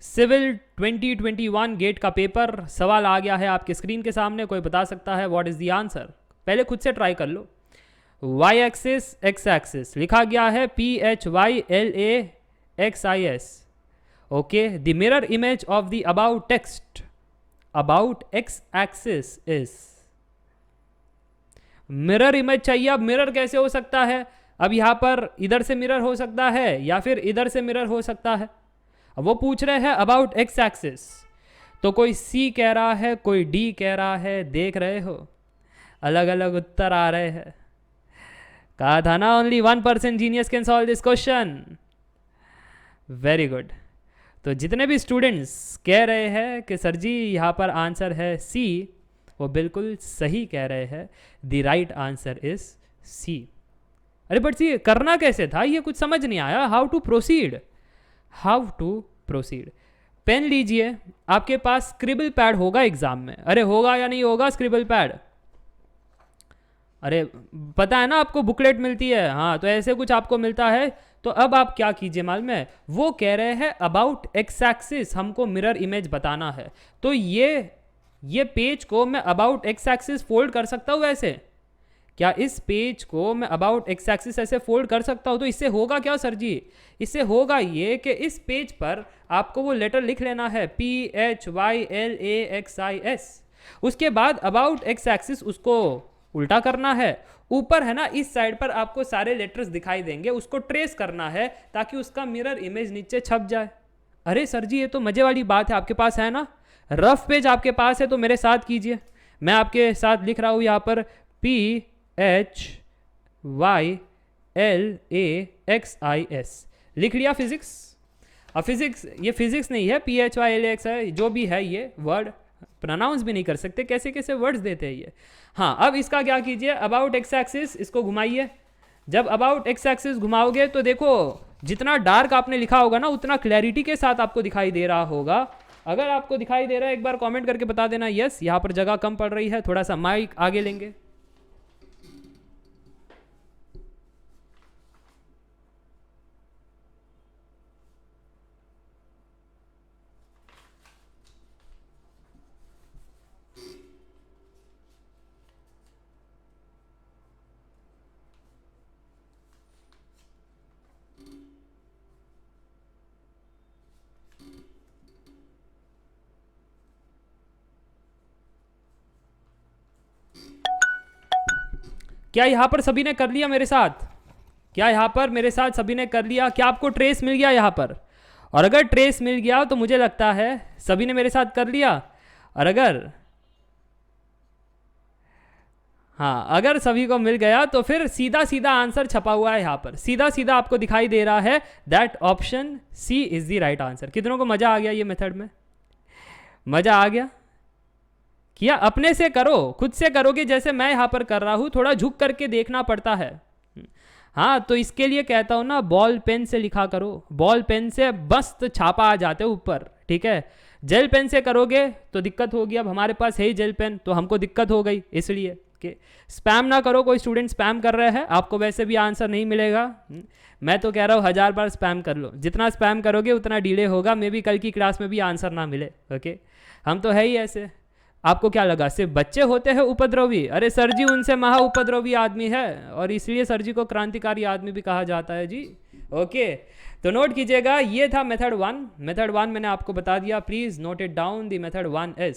Civil 2021 gate का paper, सवाल आ गया है आपके स्क्रीन के सामने, कोई बता सकता है व्हाट इज़ द आंसर? पहले खुद से ट्राई कर लो। वाई एक्सिस, एक्स एक्सिस लिखा गया है PHYLAXIS। Okay, the mirror image of the about text about x axis is. Mirror image चाहिए। अब मिरर कैसे हो सकता है? अब यहां पर इधर से मिरर हो सकता है या फिर इधर से मिरर हो सकता है। अब वो पूछ रहे हैं अबाउट एक्स एक्सिस, तो कोई सी कह रहा है, कोई डी कह रहा है। देख रहे हो, अलग अलग उत्तर आ रहे हैं। कहा था ना, only 1% genius can solve this question. Very good. तो जितने भी स्टूडेंट्स कह रहे हैं कि सर जी यहाँ पर आंसर है सी, वो बिल्कुल सही कह रहे हैं। The right answer is C. अरे बट ये करना कैसे था, ये कुछ समझ नहीं आया। How to proceed, how to proceed. Pen लीजिए, आपके पास स्क्रिबल पैड होगा एग्जाम में। अरे होगा या नहीं होगा स्क्रिबल पैड? अरे पता है ना, आपको बुकलेट मिलती है। हाँ, तो ऐसे कुछ आपको मिलता है। तो अब आप क्या कीजिए मालूम है, वो कह रहे हैं अबाउट एक्स एक्सिस हमको मिरर इमेज बताना है। तो ये पेज को मैं अबाउट एक्स एक्सिस फोल्ड कर सकता हूँ ऐसे? क्या इस पेज को मैं अबाउट एक्स एक्सिस ऐसे फोल्ड कर सकता हूँ? तो इससे होगा क्या सर जी? इससे होगा ये कि इस पेज पर आपको वो लेटर लिख लेना है PHYLAXIS। उसके बाद अबाउट एक्स एक्सिस उसको उल्टा करना है। ऊपर है ना, इस साइड पर आपको सारे लेटर्स दिखाई देंगे, उसको ट्रेस करना है ताकि उसका मिरर इमेज नीचे छप जाए। अरे सर जी, ये तो मजे वाली बात है। आपके पास है ना रफ पेज, आपके पास है तो मेरे साथ कीजिए। मैं आपके साथ लिख रहा हूं यहाँ पर PHYLAXIS लिख लिया फिजिक्स। अब फिजिक्स, ये फिजिक्स नहीं है, PHYLAXIS जो भी है, ये वर्ड प्रोनाउंस भी नहीं कर सकते, कैसे कैसे वर्ड्स देते हैं ये। हाँ, अब इसका क्या कीजिए, अबाउट एक्स एक्सिस इसको घुमाइए। जब अबाउट एक्स एक्सिस घुमाओगे तो देखो, जितना डार्क आपने लिखा होगा ना, उतना क्लैरिटी के साथ आपको दिखाई दे रहा होगा। अगर आपको दिखाई दे रहा है, एक बार कमेंट करके बता देना यस। यहाँ पर जगह कम पड़ रही है, थोड़ा सा माइक आगे लेंगे। क्या यहाँ पर सभी ने कर लिया मेरे साथ? क्या यहाँ पर मेरे साथ सभी ने कर लिया? क्या आपको ट्रेस मिल गया यहाँ पर? और अगर ट्रेस मिल गया तो मुझे लगता है सभी ने मेरे साथ कर लिया। और अगर, हाँ, अगर सभी को मिल गया तो फिर सीधा सीधा आंसर छपा हुआ है यहाँ पर, सीधा सीधा आपको दिखाई दे रहा है that option C is the right answer. कितनों को मजा आ गया ये मेथड में? मजा आ गया? किया? अपने से करो, खुद से करोगे जैसे मैं यहाँ पर कर रहा हूँ, थोड़ा झुक करके देखना पड़ता है। हाँ, तो इसके लिए कहता हूँ ना, बॉल पेन से लिखा करो। बॉल पेन से मस्त छापा आ जाते ऊपर, ठीक है। जेल पेन से करोगे तो दिक्कत होगी। अब हमारे पास है ही जेल पेन, तो हमको दिक्कत हो गई, इसलिए कि स्पैम ना करो। कोई स्टूडेंट स्पैम कर रहे हैं, आपको वैसे भी आंसर नहीं मिलेगा। मैं तो कह रहा हूँ 1000 बार स्पैम कर लो। जितना स्पैम करोगे उतना डिले होगा, मे बी कल की क्लास में भी आंसर ना मिले। ओके, हम तो है ही ऐसे। आपको क्या लगा सिर्फ बच्चे होते हैं उपद्रवी? अरे सर जी, उनसे महा उपद्रवी आदमी है, और इसलिए सर जी को क्रांतिकारी आदमी भी कहा जाता है जी। ओके, तो नोट कीजिएगा, ये था मेथड 1। मेथड 1 मैंने आपको बता दिया, please note it down. The method 1 is,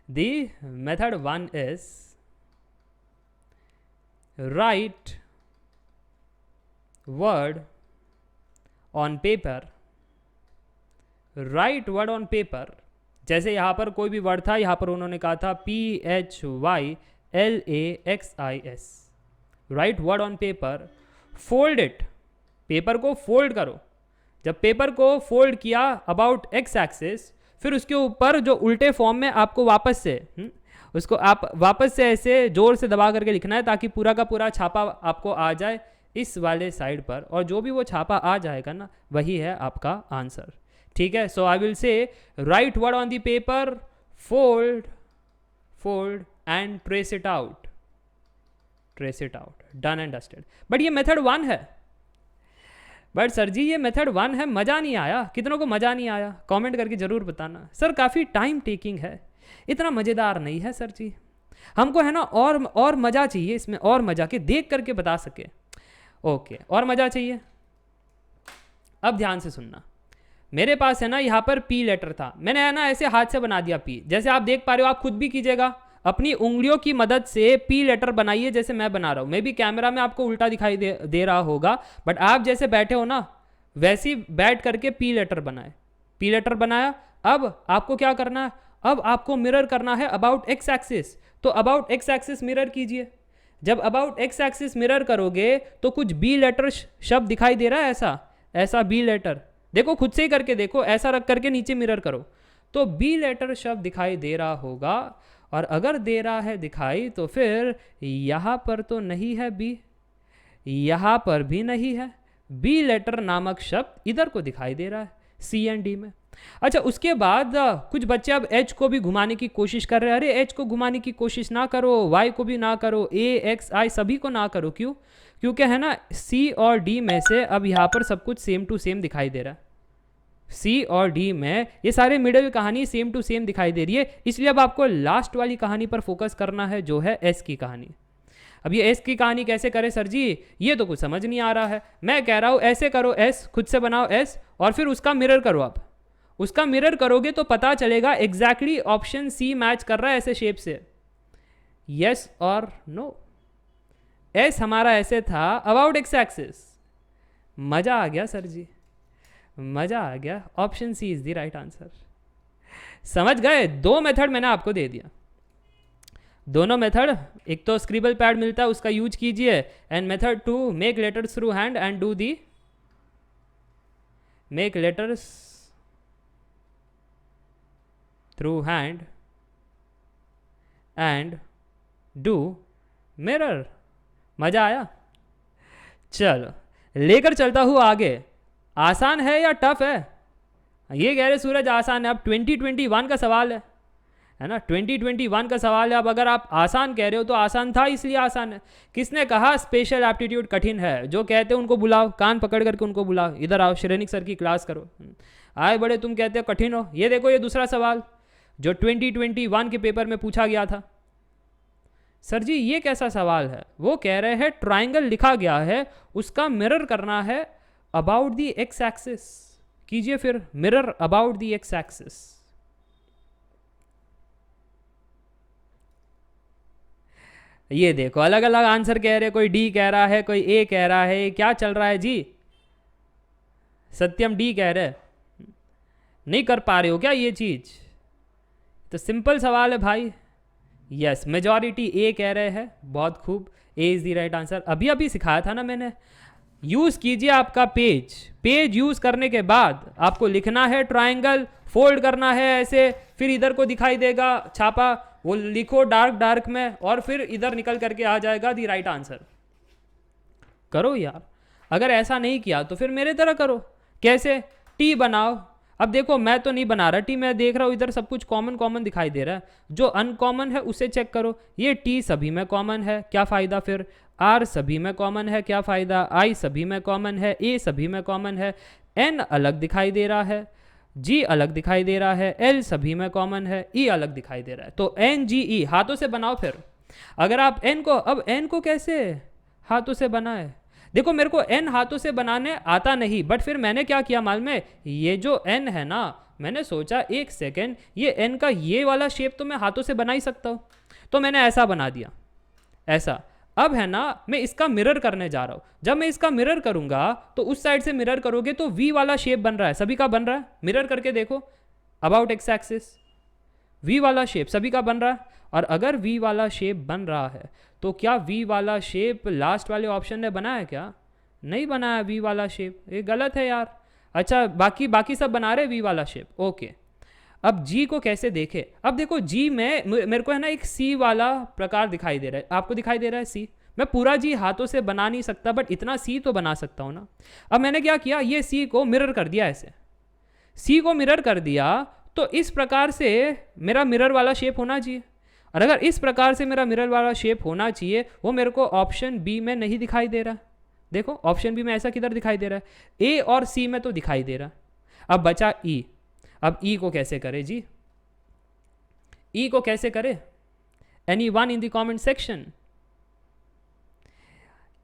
the method 1 is right word on paper. Right word on paper, जैसे यहाँ पर कोई भी वर्ड था, यहाँ पर उन्होंने कहा था PHYLAXIS। Right word on paper, fold it, paper को फोल्ड करो। जब पेपर को फोल्ड किया अबाउट एक्स एक्सिस, फिर उसके ऊपर जो उल्टे फॉर्म में आपको वापस से उसको आप वापस से ऐसे जोर से दबा करके लिखना है ताकि पूरा का पूरा छापा आपको आ जाए इस वाले साइड पर, और जो भी वो छापा आ जाएगा ना, वही है आपका आंसर। ठीक है, so I will say write word on the paper, fold and trace it out, done and dusted. But ये मेथड 1 है। बट सर जी ये मेथड 1 है, मज़ा नहीं आया। कितनों को मज़ा नहीं आया कमेंट करके ज़रूर बताना। सर काफ़ी टाइम टेकिंग है, इतना मज़ेदार नहीं है सर जी, हमको है ना और मज़ा चाहिए इसमें, और मज़ा के देख करके बता सके। ओके, और मज़ा चाहिए। अब ध्यान से सुनना, मेरे पास है ना यहाँ पर पी लेटर था, मैंने है ना ऐसे हाथ से बना दिया पी, जैसे आप देख पा रहे हो। आप खुद भी कीजिएगा, अपनी उंगलियों की मदद से पी लेटर बनाइए जैसे मैं बना रहा हूँ। मे भी कैमरा में आपको उल्टा दिखाई दे रहा होगा, बट आप जैसे बैठे हो ना वैसे ही बैठ करके पी लेटर बनाए। पी लेटर बनाया, अब आपको क्या करना है, अब आपको मिरर करना है अबाउट एक्स एक्सिस। तो अबाउट एक्स एक्सिस मिरर कीजिए। जब अबाउट एक्स एक्सिस मिरर करोगे तो कुछ बी लेटर शब्द दिखाई दे रहा है, ऐसा बी लेटर, देखो खुद से ही करके देखो, ऐसा रख करके नीचे मिरर करो तो बी लेटर शब्द दिखाई दे रहा होगा। और अगर दे रहा है दिखाई तो फिर यहाँ पर तो नहीं है बी, यहाँ पर भी नहीं है, बी लेटर नामक शब्द इधर को दिखाई दे रहा है सी एंड डी में। अच्छा, उसके बाद कुछ बच्चे अब एच को भी घुमाने की कोशिश कर रहे हैं। अरे एच को घुमाने की कोशिश ना करो, वाई को भी ना करो, ए एक्स आई सभी को ना करो। क्यों? क्योंकि है ना सी और डी में से अब यहाँ पर सब कुछ सेम टू सेम दिखाई दे रहा है। सी और डी में ये सारे मिडिल कहानी सेम टू सेम दिखाई दे रही है, इसलिए अब आपको लास्ट वाली कहानी पर फोकस करना है जो है एस की कहानी। अब ये एस की कहानी कैसे करें सर जी, ये तो कुछ समझ नहीं आ रहा है। मैं कह रहा हूँ ऐसे करो, एस खुद से बनाओ एस और फिर उसका मिरर करो। आप उसका मिरर करोगे तो पता चलेगा एग्जैक्टली ऑप्शन सी मैच कर रहा है ऐसे शेप से, यस और नो। एस हमारा ऐसे था अबाउट एक्स एक्सिस। मजा आ गया सर जी, मजा आ गया। Option C is the right answer. समझ गए? 2 मेथड मैंने आपको दे दिया, दोनों मेथड। एक तो स्क्रिबल पैड मिलता है उसका यूज कीजिए, and method 2 make letters through hand and do the make letters through hand and do mirror. मजा आया? चलो लेकर चलता हूँ आगे। आसान है या टफ है? ये कह रहे सूरज आसान है। अब 2021 का सवाल है ना, 2021 का सवाल है। अब अगर आप आसान कह रहे हो तो आसान था इसलिए आसान है। किसने कहा स्पेशल एप्टीट्यूड कठिन है? जो कहते हैं उनको बुलाओ, कान पकड़ करके उनको बुलाओ, इधर आओ, श्रेनिक सर की क्लास करो। आए बड़े, तुम कहते हो कठिन हो। ये देखो ये दूसरा सवाल जो 2021 के पेपर में पूछा गया था। सर जी ये कैसा सवाल है? वो कह रहे हैं ट्राइंगल लिखा गया है, उसका मिरर करना है अबाउट द एक्स एक्सिस। कीजिए फिर mirror about the x axis. ये देखो अलग अलग आंसर कह रहे, कोई डी कह रहा है, कोई ए कह रहा है। क्या चल रहा है जी? सत्यम डी कह रहे, नहीं कर पा रहे हो क्या ये चीज? तो सिंपल सवाल है भाई। यस, मेजॉरिटी ए कह रहे हैं, बहुत खूब, ए इज द राइट आंसर। अभी अभी सिखाया था ना मैंने। यूज कीजिए आपका पेज यूज करने के बाद आपको लिखना है ट्राइंगल, फोल्ड करना है ऐसे, फिर इधर को दिखाई देगा छापा, वो लिखो डार्क में और फिर इधर निकल करके आ जाएगा दी राइट आंसर। करो यार, अगर ऐसा नहीं किया तो फिर मेरे तरह करो। कैसे? टी बनाओ। अब देखो मैं तो नहीं बना रहा टी, मैं देख रहा हूँ इधर सब कुछ कॉमन दिखाई दे रहा है। जो अनकॉमन है उसे चेक करो। ये टी सभी में कॉमन है, क्या फ़ायदा? फिर आर सभी में कॉमन है, क्या फ़ायदा? आई सभी में कॉमन है, ए सभी में कॉमन है, एन अलग दिखाई दे रहा है, जी अलग दिखाई दे रहा है, एल सभी में कॉमन है, ई अलग दिखाई दे रहा है। तो एन जी ई हाथों से बनाओ। फिर अगर आप एन को, अब एन को कैसे हाथों से बनाए? देखो मेरे को एन हाथों से बनाने आता नहीं, बट फिर मैंने क्या किया मालूम है? ये जो एन है ना, मैंने सोचा एक सेकेंड, ये एन का ये वाला शेप तो मैं हाथों से बना ही सकता हूँ, तो मैंने ऐसा बना दिया, ऐसा। अब है ना मैं इसका मिरर करने जा रहा हूँ। जब मैं इसका मिरर करूंगा तो उस साइड से मिरर करोगे तो वी वाला शेप बन रहा है, सभी का बन रहा है। मिरर करके देखो अबाउट एक्स एक्सिस, वी वाला शेप सभी का बन रहा है। और अगर वी वाला शेप बन रहा है तो क्या वी वाला शेप लास्ट वाले ऑप्शन ने बनाया? क्या नहीं बनाया वी वाला शेप? ये गलत है यार। अच्छा बाकी सब बना रहे वी वाला शेप, ओके। अब जी को कैसे देखे? अब देखो जी में मेरे को है ना एक सी वाला प्रकार दिखाई दे रहा है, आपको दिखाई दे रहा है सी। मैं पूरा जी हाथों से बना नहीं सकता, बट इतना सी तो बना सकता हूँ ना। अब मैंने क्या किया, ये सी को मिरर कर दिया, ऐसे सी को मिरर कर दिया तो इस प्रकार से मेरा मिरर वाला शेप होना चाहिए। और अगर इस प्रकार से मेरा मिरर वाला शेप होना चाहिए, वो मेरे को ऑप्शन बी में नहीं दिखाई दे रहा। देखो ऑप्शन बी में ऐसा किधर दिखाई दे रहा है, ए और सी में तो दिखाई दे रहा है। अब बचा ई। अब ई को कैसे करे जी, ई को कैसे करे? Any one in the comment section,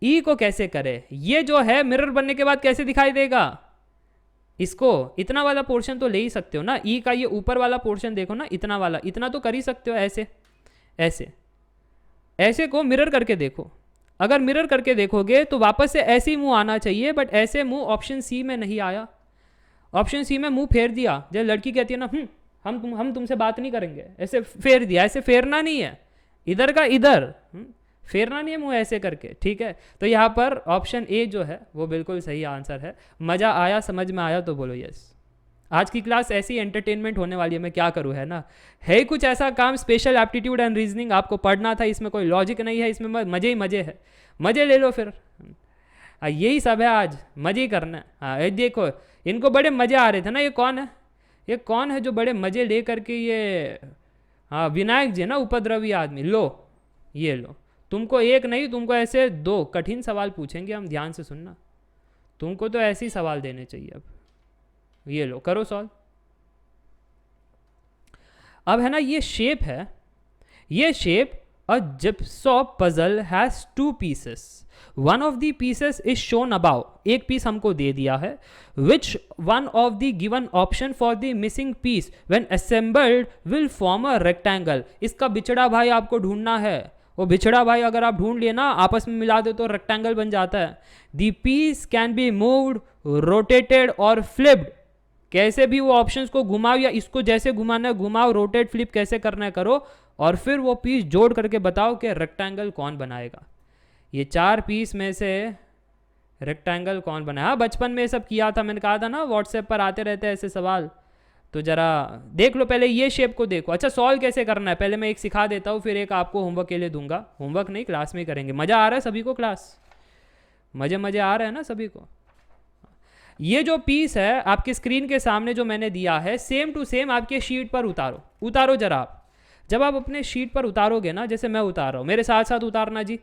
E को कैसे करे? ये जो है मिरर बनने के बाद कैसे दिखाई देगा? इसको इतना वाला पोर्शन तो ले ही सकते हो ना, ई का ये ऊपर वाला पोर्शन देखो ना, इतना वाला, इतना तो कर ही सकते हो। ऐसे ऐसे ऐसे को मिरर करके देखो। अगर मिरर करके देखोगे तो वापस से ऐसे ही मुंह आना चाहिए, बट ऐसे मुंह ऑप्शन सी में नहीं आया। ऑप्शन सी में मुंह फेर दिया, जब लड़की कहती है ना हम तुमसे बात नहीं करेंगे, ऐसे फेर दिया। ऐसे फेरना नहीं है, इधर का इधर, फेरना नहीं है मुंह ऐसे करके, ठीक है। तो यहाँ पर ऑप्शन ए जो है वो बिल्कुल सही आंसर है। मज़ा आया, समझ में आया तो बोलो यस। आज की क्लास ऐसी एंटरटेनमेंट होने वाली है, मैं क्या करूँ, है ना। है कुछ ऐसा काम, स्पेशल एप्टीट्यूड एंड रीजनिंग आपको पढ़ना था, इसमें कोई लॉजिक नहीं है, इसमें मज़े ही मज़े है, मज़े ले लो फिर। यही सब है, आज मज़े ही करना है। हाँ देखो, इनको बड़े मज़े आ रहे थे ना। ये कौन है, ये कौन है जो बड़े मज़े ले करके ये, हाँ विनायक जी ना, उपद्रवी आदमी। लो ये लो, तुमको एक नहीं, तुमको ऐसे 2 कठिन सवाल पूछेंगे हम, ध्यान से सुनना। तुमको तो ऐसे ही सवाल देने चाहिए। अब ये लो, करो सॉल्व। अब है ना, ये शेप है, ये shape a jigsaw puzzle has 2 pieces, one of the pieces is shown above, एक पीस हमको दे दिया है। Which one of the given option for the missing piece when assembled will form a rectangle. इसका बिछड़ा भाई आपको ढूंढना है। वो बिछड़ा भाई अगर आप ढूंढ लिए ना, आपस में मिला दे तो रेक्टेंगल बन जाता है। The piece can be moved, rotated और फ्लिप्ड। कैसे भी वो ऑप्शंस को घुमाओ, या इसको जैसे घुमाना है घुमाओ, रोटेट फ्लिप कैसे करना है करो, और फिर वो पीस जोड़ करके बताओ कि रेक्टेंगल कौन बनाएगा। ये 4 पीस में से रेक्टेंगल कौन बनाया? हाँ बचपन में ये सब किया था, मैंने कहा था ना व्हाट्सएप पर आते रहते हैं ऐसे सवाल, तो जरा देख लो। पहले ये शेप को देखो। अच्छा सॉल्व कैसे करना है पहले मैं एक सिखा देता हूँ, फिर एक आपको होमवर्क के लिए दूंगा। होमवर्क नहीं, क्लास में ही करेंगे। मज़ा आ रहा है सभी को? क्लास मज़े आ रहे हैं ना सभी को? ये जो पीस है आपके स्क्रीन के सामने जो मैंने दिया है, सेम टू सेम आपके शीट पर उतारो जरा आप। जब आप अपने शीट पर उतारोगे ना, जैसे मैं उतार रहा हूँ, मेरे साथ साथ उतारना जी।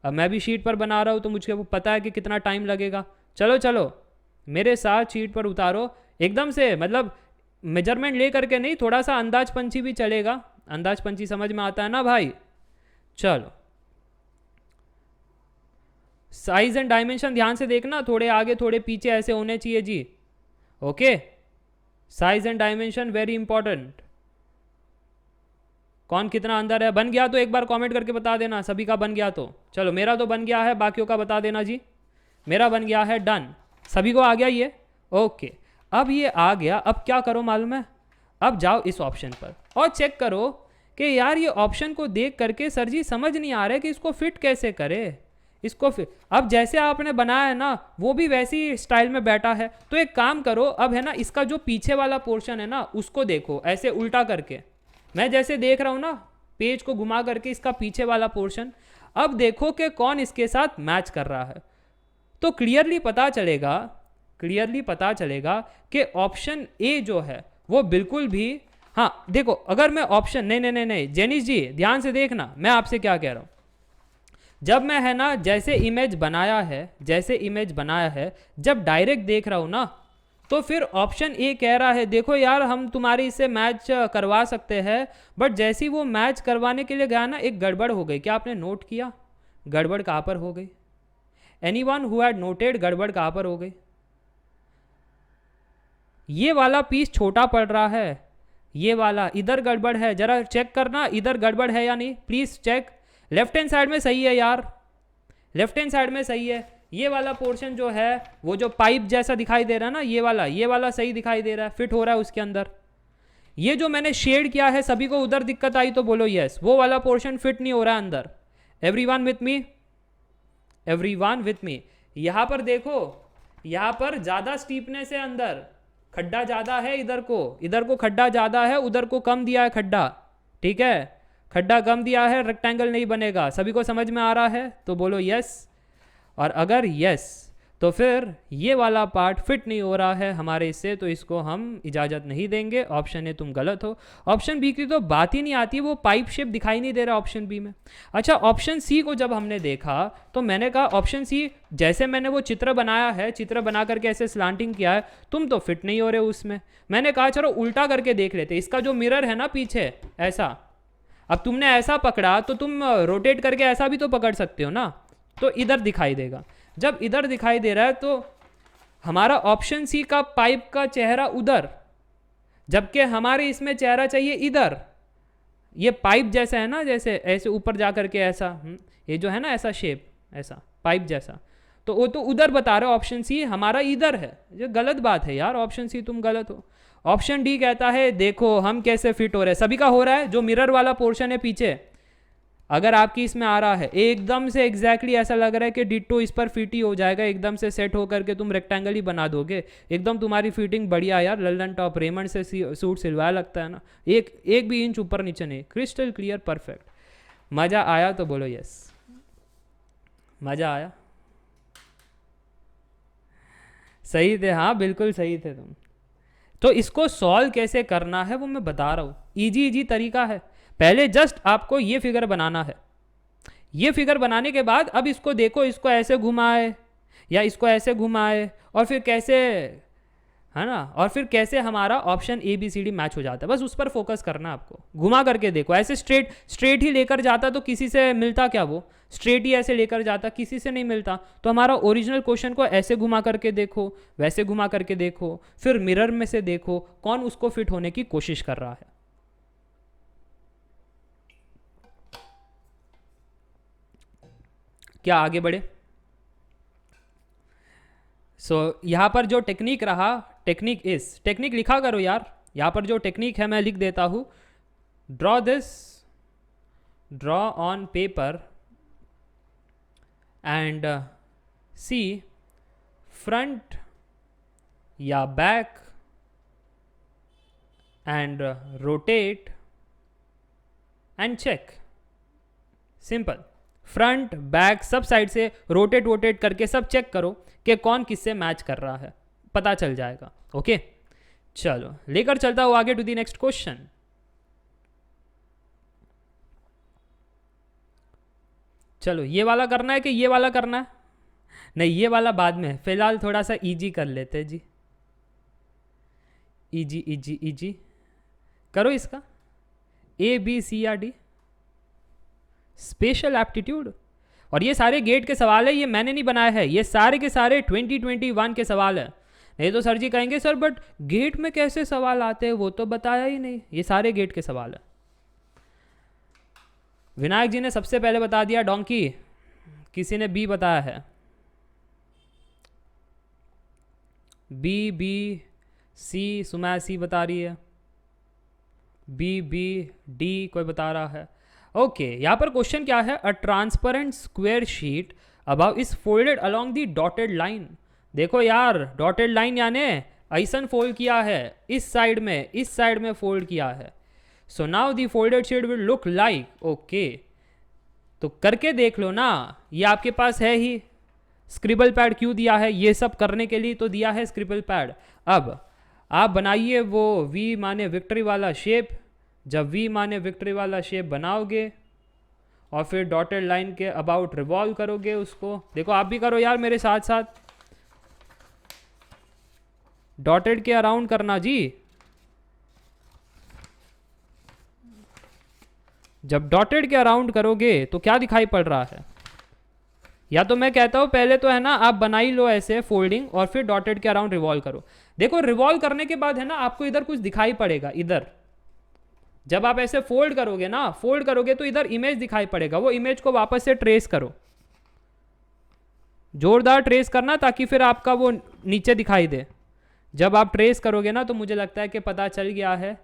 अब मैं भी शीट पर बना रहा हूँ तो मुझे पता है कि कितना टाइम लगेगा। चलो मेरे साथ शीट पर उतारो एकदम से, मतलब मेजरमेंट ले करके नहीं, थोड़ा सा अंदाज पंची भी चलेगा। अंदाज पंची समझ में आता है ना भाई? चलो साइज एंड डायमेंशन ध्यान से देखना, थोड़े आगे थोड़े पीछे ऐसे होने चाहिए जी। Okay, size and dimension very important. कौन कितना अंदर है? बन गया तो एक बार कमेंट करके बता देना, सभी का बन गया तो। चलो मेरा तो बन गया है, बाकियों का बता देना जी। मेरा बन गया है, डन। सभी को आ गया ये? ओके, अब ये आ गया। अब क्या करो मालूम है? अब जाओ इस ऑप्शन पर और चेक करो कि यार ये ऑप्शन को देख करके सर जी समझ नहीं आ रहा है कि इसको फिट कैसे करे। इसको फिर अब जैसे आपने बनाया है ना, वो भी वैसी स्टाइल में बैठा है। तो एक काम करो, अब है ना इसका जो पीछे वाला पोर्शन है ना, उसको देखो ऐसे उल्टा करके। मैं जैसे देख रहा हूँ ना, पेज को घुमा करके इसका पीछे वाला पोर्शन। अब देखो कि कौन इसके साथ मैच कर रहा है। तो क्लियरली पता चलेगा कि ऑप्शन ए जो है वो बिल्कुल भी, हाँ देखो, अगर मैं ऑप्शन नहीं जेनिस जी ध्यान से देखना, मैं आपसे क्या कह रहा हूँ। जब मैं है ना जैसे इमेज बनाया है, जब डायरेक्ट देख रहा हूँ ना, तो फिर ऑप्शन ए कह रहा है देखो यार हम तुम्हारी इससे मैच करवा सकते हैं, बट जैसे ही वो मैच करवाने के लिए गया ना, एक गड़बड़ हो गई। क्या आपने नोट किया गड़बड़ कहाँ पर हो गई? एनीवन हु हैड नोटेड गड़बड़ कहाँ पर हो गई? ये वाला पीस छोटा पड़ रहा है, ये वाला इधर गड़बड़ है। जरा चेक करना इधर गड़बड़ है या नहीं, please check. Left hand side में सही है यार, लेफ्ट हैंड साइड में सही है। ये वाला पोर्शन जो है वो जो पाइप जैसा दिखाई दे रहा है ना, ये वाला सही दिखाई दे रहा है, फिट हो रहा है उसके अंदर। ये जो मैंने शेड किया है, सभी को उधर दिक्कत आई तो बोलो यस। वो वाला पोर्शन फिट नहीं हो रहा है अंदर। Everyone with me. यहाँ पर देखो, यहाँ पर ज़्यादा स्टीपनेस है, अंदर खड्डा ज़्यादा है। इधर को खड्डा ज़्यादा है, उधर को कम दिया है खड्डा, ठीक है। खड्डा कम दिया है, रेक्टेंगल नहीं बनेगा। सभी को समझ में आ रहा है तो बोलो यस। और अगर यस तो फिर ये वाला पार्ट फिट नहीं हो रहा है हमारे इससे, तो इसको हम इजाज़त नहीं देंगे। ऑप्शन ए तुम गलत हो। ऑप्शन बी की तो बात ही नहीं आती, वो पाइप शेप दिखाई नहीं दे रहा ऑप्शन बी में। अच्छा, ऑप्शन सी को जब हमने देखा तो मैंने कहा ऑप्शन सी, जैसे मैंने वो चित्र बनाया है, चित्र बना करके ऐसे स्लांटिंग किया है, तुम तो फिट नहीं हो रहे उसमें। मैंने कहा चलो उल्टा करके देख लेते, इसका जो मिरर है ना पीछे ऐसा, अब तुमने ऐसा पकड़ा तो तुम रोटेट करके ऐसा भी तो पकड़ सकते हो ना, तो इधर दिखाई देगा। जब इधर दिखाई दे रहा है तो हमारा ऑप्शन सी का पाइप का चेहरा उधर, जबकि हमारे इसमें चेहरा चाहिए इधर। ये पाइप जैसा है ना, जैसे ऐसे ऊपर जा करके ऐसा, ये जो है ना ऐसा शेप, ऐसा पाइप जैसा, तो वो तो उधर बता रहे हो ऑप्शन सी, हमारा इधर है। ये गलत बात है यार, ऑप्शन सी तुम गलत हो। ऑप्शन डी कहता है देखो हम कैसे फिट हो रहे हैं, सभी का हो रहा है। जो मिरर वाला पोर्शन है पीछे, अगर आपकी इसमें आ रहा है एकदम से एग्जैक्टली ऐसा लग रहा है कि डिट्टो इस पर फिट ही हो जाएगा, एकदम से सेट होकर के तुम रेक्टेंगल ही बना दोगे, एकदम तुम्हारी फिटिंग बढ़िया यार, लल्लन टॉप रेमंड से सूट सिलवाया लगता है ना, एक भी इंच ऊपर नीचे नहीं, क्रिस्टल क्लियर परफेक्ट। मज़ा आया तो बोलो यस, मज़ा आया, सही थे, हाँ बिल्कुल सही थे तुम। तो इसको सॉल्व कैसे करना है वो मैं बता रहा हूँ, इजी तरीका है। पहले जस्ट आपको ये फिगर बनाना है, ये फिगर बनाने के बाद अब इसको देखो, इसको ऐसे घुमाए या इसको ऐसे घुमाए, और फिर कैसे, है ना, और फिर कैसे हमारा option A B C D match हो जाता है, बस उस पर फोकस करना आपको। घुमा करके देखो, ऐसे स्ट्रेट ही लेकर जाता तो किसी से मिलता क्या, वो स्ट्रेट ही ऐसे लेकर जाता किसी से नहीं मिलता। तो हमारा ओरिजिनल क्वेश्चन को ऐसे घुमा करके देखो, वैसे घुमा करके देखो, फिर मिरर में से देखो कौन उसको फिट होने की कोशिश कर रहा है। क्या आगे बढ़े? यहाँ पर जो टेक्निक रहा, टेक्निक लिखा करो यार, यहाँ पर जो टेक्निक है मैं लिख देता हूँ। Draw on paper and see front या back and rotate and check. Simple, front back सब साइड से रोटेट करके सब चेक करो कि कौन किससे मैच कर रहा है, पता चल जाएगा। ओके, चलो लेकर चलता हूं आगे टू द नेक्स्ट क्वेश्चन। चलो ये वाला करना है कि ये वाला करना है? नहीं, ये वाला बाद में, फिलहाल थोड़ा सा इजी कर लेते हैं जी। इजी करो इसका, ए बी सी या डी, स्पेशल एप्टीट्यूड। और ये सारे गेट के सवाल है, ये मैंने नहीं बनाया है, ये सारे के सारे 2021 के सवाल है। नहीं तो सर जी कहेंगे सर बट गेट में कैसे सवाल आते हैं, वो तो बताया ही नहीं। ये सारे गेट के सवाल है। विनायक जी ने सबसे पहले बता दिया डोंकी, किसी ने बी बताया है, बी सी, सुमै सी बता रही है, बी डी कोई बता रहा है। ओके, यहाँ पर क्वेश्चन क्या है, a transparent square sheet about is folded along the dotted line. देखो यार, डॉटेड लाइन यानी ऐसन फोल्ड किया है, इस साइड में फोल्ड किया है। So now the folded sheet will look like, okay तो करके देख लो ना, ये आपके पास है ही। स्क्रिबल पैड क्यों दिया है, ये सब करने के लिए तो दिया है स्क्रिबल पैड। अब आप बनाइए वो वी माने विक्ट्री वाला शेप। जब वी माने विक्ट्री वाला शेप बनाओगे और फिर डॉटेड लाइन के अबाउट रिवॉल्व करोगे उसको, देखो आप भी करो यार मेरे साथ साथ, डॉटेड के अराउंड करना जी। जब डॉटेड के अराउंड करोगे तो क्या दिखाई पड़ रहा है, या तो मैं कहता हूं पहले तो है ना आप बनाई लो ऐसे फोल्डिंग और फिर डॉटेड के अराउंड रिवॉल्व करो। देखो रिवॉल्व करने के बाद है ना आपको इधर कुछ दिखाई पड़ेगा, इधर जब आप ऐसे फोल्ड करोगे तो इधर इमेज दिखाई पड़ेगा, वो इमेज को वापस से ट्रेस करो, जोरदार ट्रेस करना ताकि फिर आपका वो नीचे दिखाई दे। जब आप ट्रेस करोगे ना तो मुझे लगता है कि पता चल गया है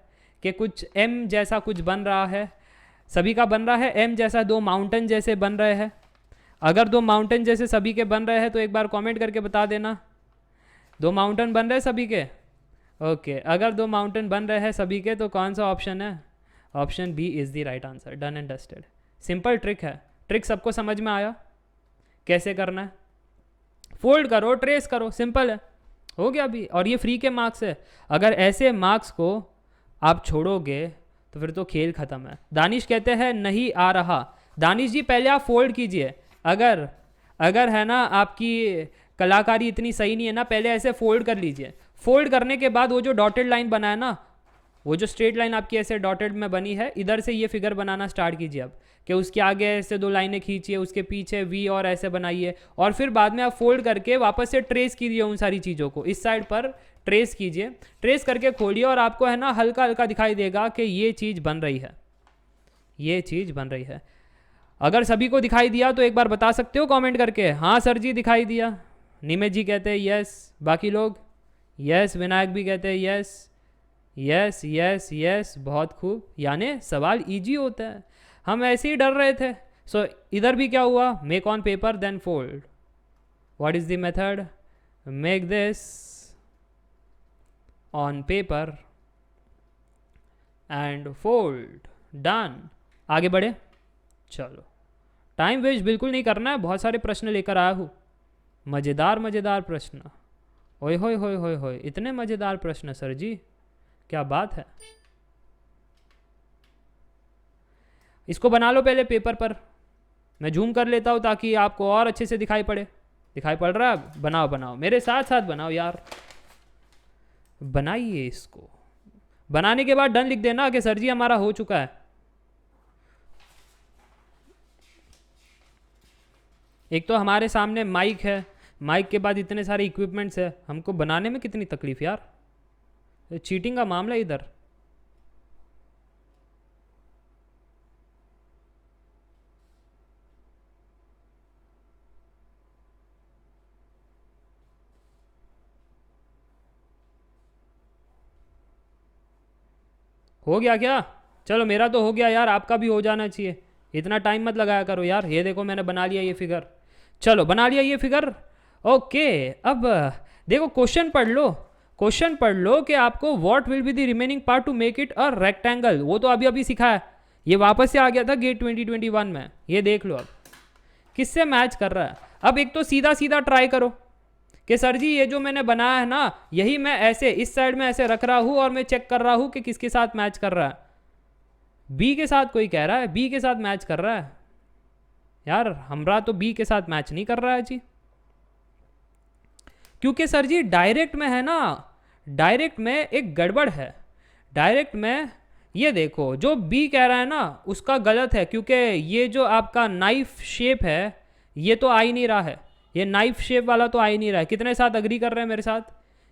कि कुछ एम जैसा कुछ बन रहा है, सभी का बन रहा है एम जैसा, दो माउंटेन जैसे बन रहे हैं। अगर दो माउंटेन जैसे सभी के बन रहे हैं तो एक बार कमेंट करके बता देना, दो माउंटेन बन रहे हैं सभी के। ओके, अगर दो माउंटेन बन रहे हैं सभी के तो कौन सा ऑप्शन है, option B is the right answer. Done and dusted, simple trick है। ट्रिक सबको समझ में आया कैसे करना है। फोल्ड करो, ट्रेस करो, सिंपल है, हो गया अभी। और ये फ्री के मार्क्स है, अगर ऐसे मार्क्स को आप छोड़ोगे तो फिर तो खेल ख़त्म है। दानिश कहते हैं नहीं आ रहा। दानिश जी पहले आप फोल्ड कीजिए, अगर अगर है ना आपकी कलाकारी इतनी सही नहीं है ना, पहले ऐसे फोल्ड कर लीजिए। फोल्ड करने के बाद वो जो डॉटेड लाइन बना है ना, वो जो स्ट्रेट लाइन आपकी ऐसे डॉटेड में बनी है, इधर से ये फिगर बनाना स्टार्ट कीजिए अब, कि उसके आगे ऐसे 2 लाइनें खींचिए, उसके पीछे वी और ऐसे बनाइए, और फिर बाद में आप फोल्ड करके वापस से ट्रेस कीजिए उन सारी चीज़ों को, इस साइड पर ट्रेस कीजिए, ट्रेस करके खोलिए और आपको है ना हल्का हल्का दिखाई देगा कि ये चीज़ बन रही है, ये चीज़ बन रही है। अगर सभी को दिखाई दिया तो एक बार बता सकते हो कमेंट करके, हाँ सर जी दिखाई दिया। निमेश जी कहते हैं यस, बाकी लोग यस, विनायक भी कहते हैं यस यस यस यस, बहुत खूब। यानी सवाल इजी होता है, हम ऐसे ही डर रहे थे। सो इधर भी क्या हुआ, make on paper then fold. What is the method, make this on paper and fold, done. आगे बढ़े, चलो टाइम वेस्ट बिल्कुल नहीं करना है, बहुत सारे प्रश्न लेकर आया हूँ, मज़ेदार मज़ेदार प्रश्न। ओए होए होए होए होए, इतने मज़ेदार प्रश्न सर जी, क्या बात है। इसको बना लो पहले पेपर पर, मैं जूम कर लेता हूँ ताकि आपको और अच्छे से दिखाई पड़े। दिखाई पड़ रहा है, बनाओ बनाओ, मेरे साथ साथ बनाओ यार, बनाइए इसको। बनाने के बाद डन लिख देना कि सर जी हमारा हो चुका है। एक तो हमारे सामने माइक है, माइक के बाद इतने सारे इक्विपमेंट्स है, हमको बनाने में कितनी तकलीफ यार, चीटिंग का मामला इधर। हो गया क्या, चलो मेरा तो हो गया यार, आपका भी हो जाना चाहिए, इतना टाइम मत लगाया करो यार। ये देखो मैंने बना लिया ये फिगर, चलो बना लिया ये फिगर, ओके। अब देखो क्वेश्चन पढ़ लो, क्वेश्चन पढ़ लो कि आपको what will be the remaining part two make it a rectangle, वो तो अभी अभी सीखा है, ये वापस से आ गया था गेट 2021 में, ये देख लो अब किससे मैच कर रहा है। अब एक तो सीधा सीधा ट्राई करो कि सर जी ये जो मैंने बनाया है ना, यही मैं ऐसे इस साइड में ऐसे रख रहा हूँ और मैं चेक कर रहा हूँ कि किसके साथ मैच कर रहा है। बी के साथ कोई कह रहा है बी के साथ मैच कर रहा है, यार हमरा तो बी के साथ मैच नहीं कर रहा है जी, क्योंकि सर जी डायरेक्ट में है ना, डायरेक्ट में एक गड़बड़ है। डायरेक्ट में ये देखो जो बी कह रहा है ना उसका गलत है, क्योंकि ये जो आपका नाइफ शेप है ये तो आ ही नहीं रहा है, ये नाइफ शेप वाला तो आ ही नहीं रहा है। कितने साथ अग्री कर रहे हैं मेरे साथ,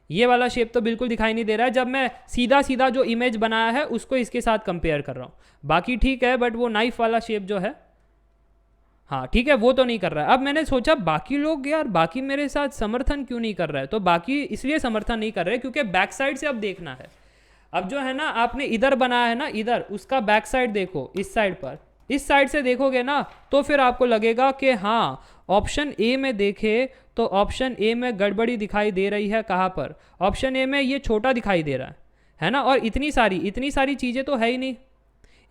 ये वाला शेप तो बिल्कुल दिखाई नहीं दे रहा है जब मैं सीधा सीधा जो इमेज बनाया है उसको इसके साथ कंपेयर कर रहा हूँ। बाकी ठीक है, बट वो नाइफ वाला शेप जो है, हाँ ठीक है, वो तो नहीं कर रहा है। अब मैंने सोचा बाकी लोग यार बाकी मेरे साथ समर्थन क्यों नहीं कर रहा है, तो बाकी इसलिए समर्थन नहीं कर रहे क्योंकि बैक साइड से अब देखना है। अब जो है ना आपने इधर बनाया है ना, इधर उसका बैक साइड देखो, इस साइड पर, इस साइड से देखोगे ना तो फिर आपको लगेगा कि हाँ ऑप्शन ए में देखे तो ऑप्शन ए में गड़बड़ी दिखाई दे रही है। कहाँ पर, ऑप्शन ए में ये छोटा दिखाई दे रहा है ना, और इतनी सारी चीज़ें तो है ही नहीं।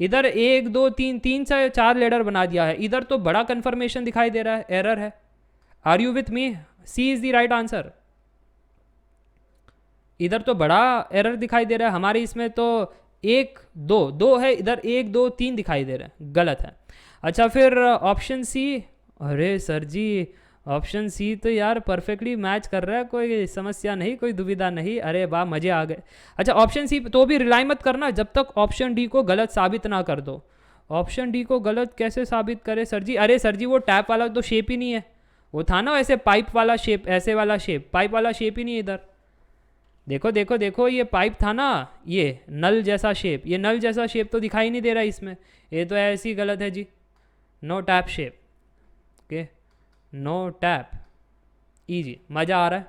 इधर 1 2 3 से 4 लेडर बना दिया है, इधर तो बड़ा कन्फर्मेशन दिखाई दे रहा है, एरर है। Are you with me, C is the right answer. इधर तो बड़ा एरर दिखाई दे रहा है, हमारे इसमें तो 1 2 है, इधर 1 2 3 दिखाई दे रहा है, गलत है। अच्छा फिर ऑप्शन सी, अरे सर जी ऑप्शन सी तो यार परफेक्टली मैच कर रहा है, कोई समस्या नहीं, कोई दुविधा नहीं, अरे वाह मज़े आ गए। अच्छा ऑप्शन सी तो भी रिलाई मत करना जब तक ऑप्शन डी को गलत साबित ना कर दो। ऑप्शन डी को गलत कैसे साबित करे सर जी, अरे सर जी वो टैप वाला तो शेप ही नहीं है, वो था ना ऐसे पाइप वाला शेप, ऐसे वाला शेप, पाइप वाला शेप ही नहीं है इधर। देखो देखो देखो ये पाइप था ना, ये नल जैसा शेप, ये नल जैसा शेप तो दिखाई नहीं दे रहा इसमें, ये तो ऐसी गलत है जी, no tap shape, okay no tap, easy, मज़ा आ रहा है।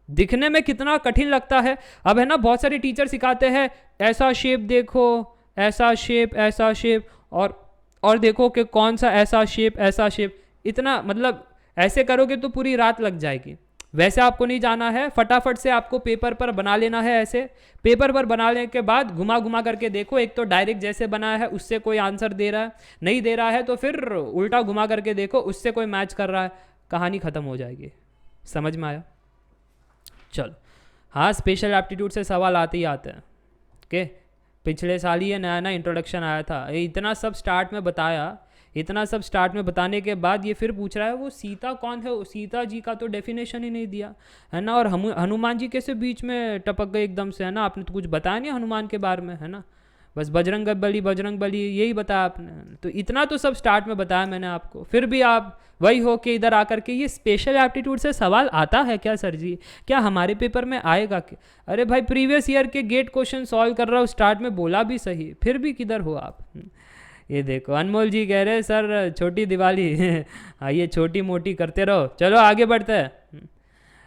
दिखने में कितना कठिन लगता है। अब है ना बहुत सारे टीचर सिखाते हैं ऐसा शेप देखो, ऐसा शेप, ऐसा शेप, और देखो कि कौन सा ऐसा शेप, इतना मतलब ऐसे करोगे तो पूरी रात लग जाएगी। वैसे आपको नहीं जाना है, फटाफट से आपको पेपर पर बना लेना है। ऐसे पेपर पर बनाने के बाद घुमा घुमा करके देखो, एक तो डायरेक्ट जैसे बनाया है उससे कोई आंसर दे रहा है, नहीं दे रहा है तो फिर उल्टा घुमा करके देखो उससे कोई मैच कर रहा है, कहानी ख़त्म हो जाएगी। समझ में आया? चलो, हाँ स्पेशल एप्टीट्यूड से सवाल आते ही आते हैं। ओके, पिछले साल ही ये नया नया इंट्रोडक्शन आया था, ये इतना सब स्टार्ट में बताया, इतना सब स्टार्ट में बताने के बाद ये फिर पूछ रहा है वो सीता कौन है, सीता जी का तो डेफिनेशन ही नहीं दिया है ना, और हम हनुमान जी कैसे बीच में टपक गए एकदम से, है ना, आपने तो कुछ बताया नहीं हनुमान के बारे में, है ना, बस बजरंग बली यही बताया आपने, तो इतना तो सब स्टार्ट में बताया मैंने आपको, फिर भी आप वही हो कि इधर आकर के ये स्पेशल एप्टीट्यूड से सवाल आता है क्या सर जी, क्या हमारे पेपर में आएगा क्या? अरे भाई प्रीवियस ईयर के गेट क्वेश्चन सॉल्व कर रहा हूँ, स्टार्ट में बोला भी सही, फिर भी किधर हो आप? ये देखो अनमोल जी कह रहे सर छोटी दिवाली आइए छोटी मोटी करते रहो, चलो आगे बढ़ते हैं।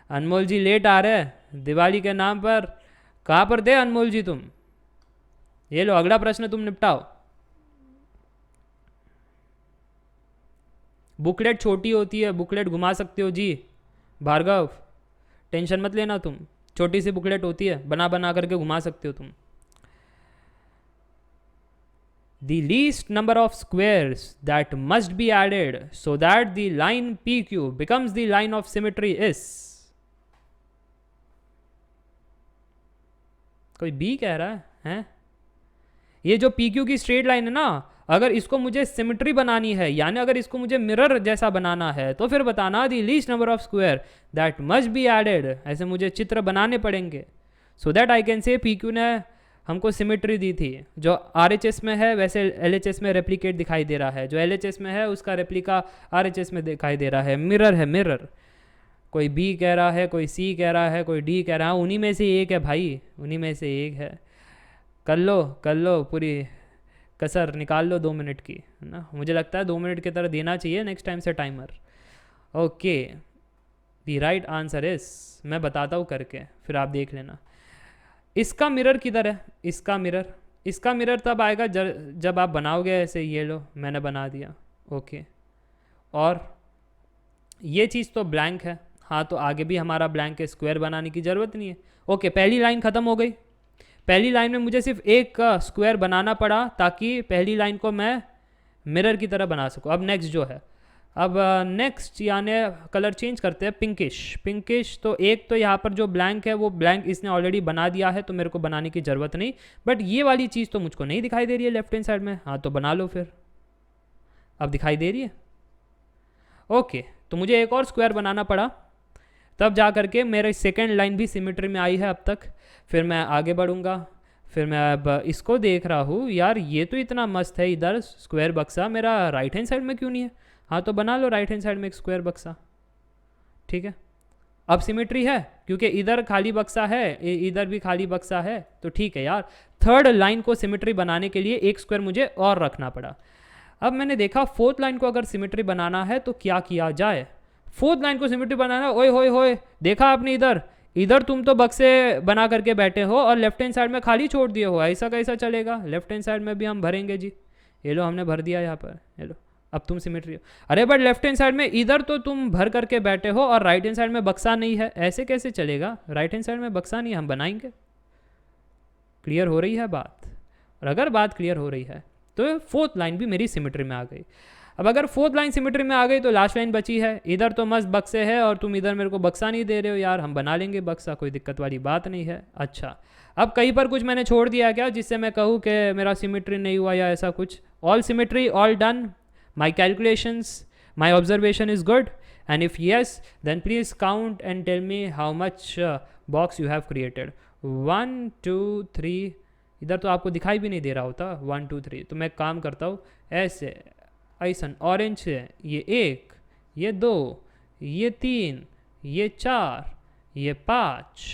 अनमोल जी लेट आ रहे हैं दिवाली के नाम पर, कहाँ पर थे अनमोल जी तुम? ये लो अगला प्रश्न तुम निपटाओ। बुकलेट छोटी होती है, बुकलेट घुमा सकते हो जी भार्गव, टेंशन मत लेना तुम, छोटी सी बुकलेट होती है, बना बना करके घुमा सकते हो तुम। The least number of squares that must be added so that the line PQ becomes the line of symmetry is, कोई बी कह रहा है? ये जो PQ की स्ट्रेट लाइन है ना, अगर इसको मुझे सिमेट्री बनानी है, यानी अगर इसको मुझे मिरर जैसा बनाना है, तो फिर बताना the least number of square that must be added, ऐसे मुझे चित्र बनाने पड़ेंगे so that I can say PQ ने हमको सिमेट्री दी थी, जो RHS में है वैसे LHS में रेप्लिकेट दिखाई दे रहा है, जो LHS में है उसका रेप्लिका RHS में दिखाई दे रहा है, मिरर है मिरर। कोई B कह रहा है, कोई C कह रहा है, कोई D कह रहा है, उन्हीं में से एक है भाई, उन्हीं में से एक है। कर लो पूरी कसर निकाल लो 2 मिनट की, है ना, मुझे लगता है 2 मिनट की तरह देना चाहिए नेक्स्ट टाइम से timer. Okay, the right answer is, मैं बताता हूँ करके फिर आप देख लेना। इसका मिरर किधर है? इसका मिरर तब आएगा जब आप बनाओगे ऐसे, ये लो मैंने बना दिया। ओके, और ये चीज़ तो ब्लैंक है, हाँ तो आगे भी हमारा ब्लैंक है, स्क्वायर बनाने की ज़रूरत नहीं है। ओके, पहली लाइन ख़त्म हो गई, पहली लाइन में मुझे सिर्फ एक का स्क्वायर बनाना पड़ा ताकि पहली लाइन को मैं मिरर की तरह बना सकूँ। अब नेक्स्ट जो है, अब नेक्स्ट यानी कलर चेंज करते हैं, पिंकिश। तो एक तो यहाँ पर जो ब्लैंक है वो ब्लैंक इसने ऑलरेडी बना दिया है, तो मेरे को बनाने की ज़रूरत नहीं, बट ये वाली चीज़ तो मुझको नहीं दिखाई दे रही है लेफ्ट हैंड साइड में, हाँ तो बना लो फिर। अब दिखाई दे रही है? ओके, तो मुझे एक और स्क्वायर बनाना पड़ा, तब जा करके मेरी सेकेंड लाइन भी सिमेट्री में आई है अब तक। फिर मैं आगे बढ़ूँगा, फिर मैं अब इसको देख रहा हूँ, यार ये तो इतना मस्त है, इधर स्क्वायर बक्सा मेरा राइट हैंड साइड में क्यों नहीं है? हाँ तो बना लो राइट हैंड साइड में एक स्क्वायर बक्सा, ठीक है। अब सिमेट्री है क्योंकि इधर खाली बक्सा है, इधर भी खाली बक्सा है, तो ठीक है यार। थर्ड लाइन को सिमेट्री बनाने के लिए एक स्क्वायर मुझे और रखना पड़ा। अब मैंने देखा फोर्थ लाइन को अगर सिमेट्री बनाना है तो क्या किया जाए। फोर्थ लाइन को सिमेट्री बनाना, ओए होए होए, देखा आपने इधर तुम तो बक्से बना करके बैठे हो और लेफ्ट हैंड साइड में खाली छोड़ दिए हो, ऐसा कैसा चलेगा? लेफ्ट हैंड साइड में भी हम भरेंगे जी, ये लो हमने भर दिया यहाँ पर, ये लो अब तुम सिमेट्री हो। अरे बट लेफ्ट हैंड साइड में इधर तो तुम भर करके बैठे हो और राइट हैंड साइड में बक्सा नहीं है, ऐसे कैसे चलेगा? राइट हैंड साइड में बक्सा नहीं है, हम बनाएंगे। क्लियर हो रही है बात? और अगर बात क्लियर हो रही है तो फोर्थ लाइन भी मेरी सिमेट्री में आ गई। अब अगर फोर्थ लाइन सिमेट्री में आ गई तो लास्ट लाइन बची है, इधर तो मस्त बक्से है और तुम इधर मेरे को बक्सा नहीं दे रहे हो यार, हम बना लेंगे बक्सा, कोई दिक्कत वाली बात नहीं है। अच्छा, अब कहीं पर कुछ मैंने छोड़ दिया क्या जिससे मैं कहूँ कि मेरा सिमेट्री नहीं हुआ या ऐसा कुछ? All symmetry, all done, my calculations, my observation is good, and if yes then please count and tell me how much box you have created। 1 2 3, इधर तो आपको दिखाई भी नहीं दे रहा होता 1 2 3, तो मैं काम करता हूँ ऐसे, ऐसा ऑरेंज है, ये 1, ये 2, ये 3, ये 4, ये 5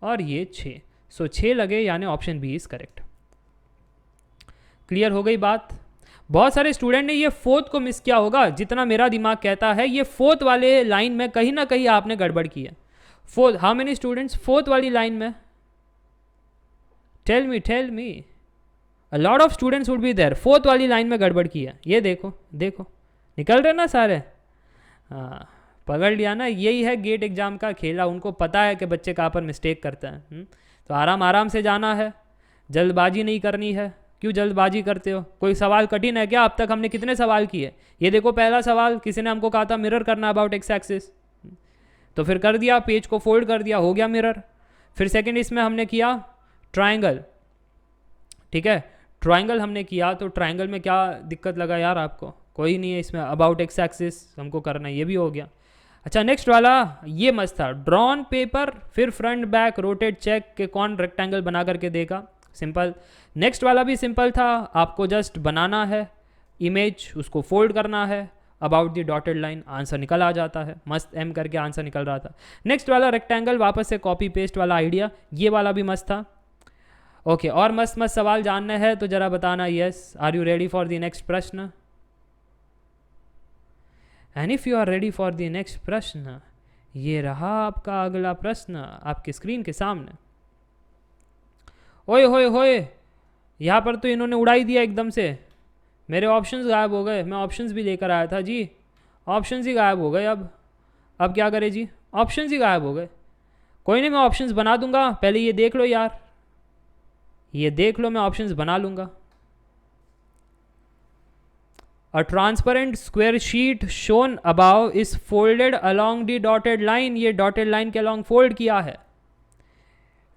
और ये 6, सो 6 लगे, यानी option B is correct. Clear हो गई बात? बहुत सारे स्टूडेंट ने ये फोर्थ को मिस किया होगा, जितना मेरा दिमाग कहता है ये फोर्थ वाले लाइन में कहीं ना कहीं आपने गड़बड़ की है। Fourth, how many students fourth वाली लाइन में? Tell me a lot of students would be there, fourth वाली लाइन में गड़बड़ की है। ये देखो निकल रहे ना सारे, हाँ पकड़ लिया ना, यही है गेट एग्जाम का खेला, उनको पता है कि बच्चे कहाँ पर मिस्टेक करते हैं। तो आराम से जाना है, जल्दबाजी नहीं करनी है। क्यों जल्दबाजी करते हो? कोई सवाल कठिन है क्या? अब तक हमने कितने सवाल किए? ये देखो पहला सवाल किसी ने हमको कहा था मिरर करना अबाउट एक्स एक्सिस, तो फिर कर दिया, पेज को फोल्ड कर दिया, हो गया मिरर। फिर सेकंड इसमें हमने किया ट्रायंगल, ठीक है, ट्रायंगल हमने किया, तो ट्रायंगल में क्या दिक्कत लगा यार आपको? कोई नहीं है इसमें, अबाउट एक्स एक्सिस हमको करना है, ये भी हो गया। अच्छा नेक्स्ट वाला ये मस्त था, ड्रॉन पेपर, फिर फ्रंट बैक रोटेट चेक के कौन रेक्टेंगल बना करके देगा, सिंपल। नेक्स्ट वाला भी सिंपल था, आपको जस्ट बनाना है इमेज, उसको फोल्ड करना है, about the dotted line, answer निकल आ जाता है, मस्त एम करके आंसर निकल रहा था। नेक्स्ट वाला रेक्टेंगल, वापस से कॉपी पेस्ट वाला आइडिया, ये वाला भी मस्त था। ओके और मस्त मस्त सवाल जानने हैं तो जरा बताना yes, are you ready for the next प्रश्न? And if you are ready for the next प्रश्न, ये रहा आपका अगला प्रश्न आपकी स्क्रीन के सामने। ओए होए होए, यहाँ पर तो इन्होंने उड़ा ही दिया एकदम से, मेरे ऑप्शंस गायब हो गए, मैं ऑप्शंस भी लेकर आया था जी, ऑप्शंस ही गायब हो गए। अब क्या करें जी, ऑप्शंस ही गायब हो गए। कोई नहीं, मैं ऑप्शंस बना दूंगा, पहले ये देख लो यार, ये देख लो, मैं ऑप्शंस बना लूंगा। A transparent square sheet shown above is folded along the dotted line, ये dotted line के along fold किया है।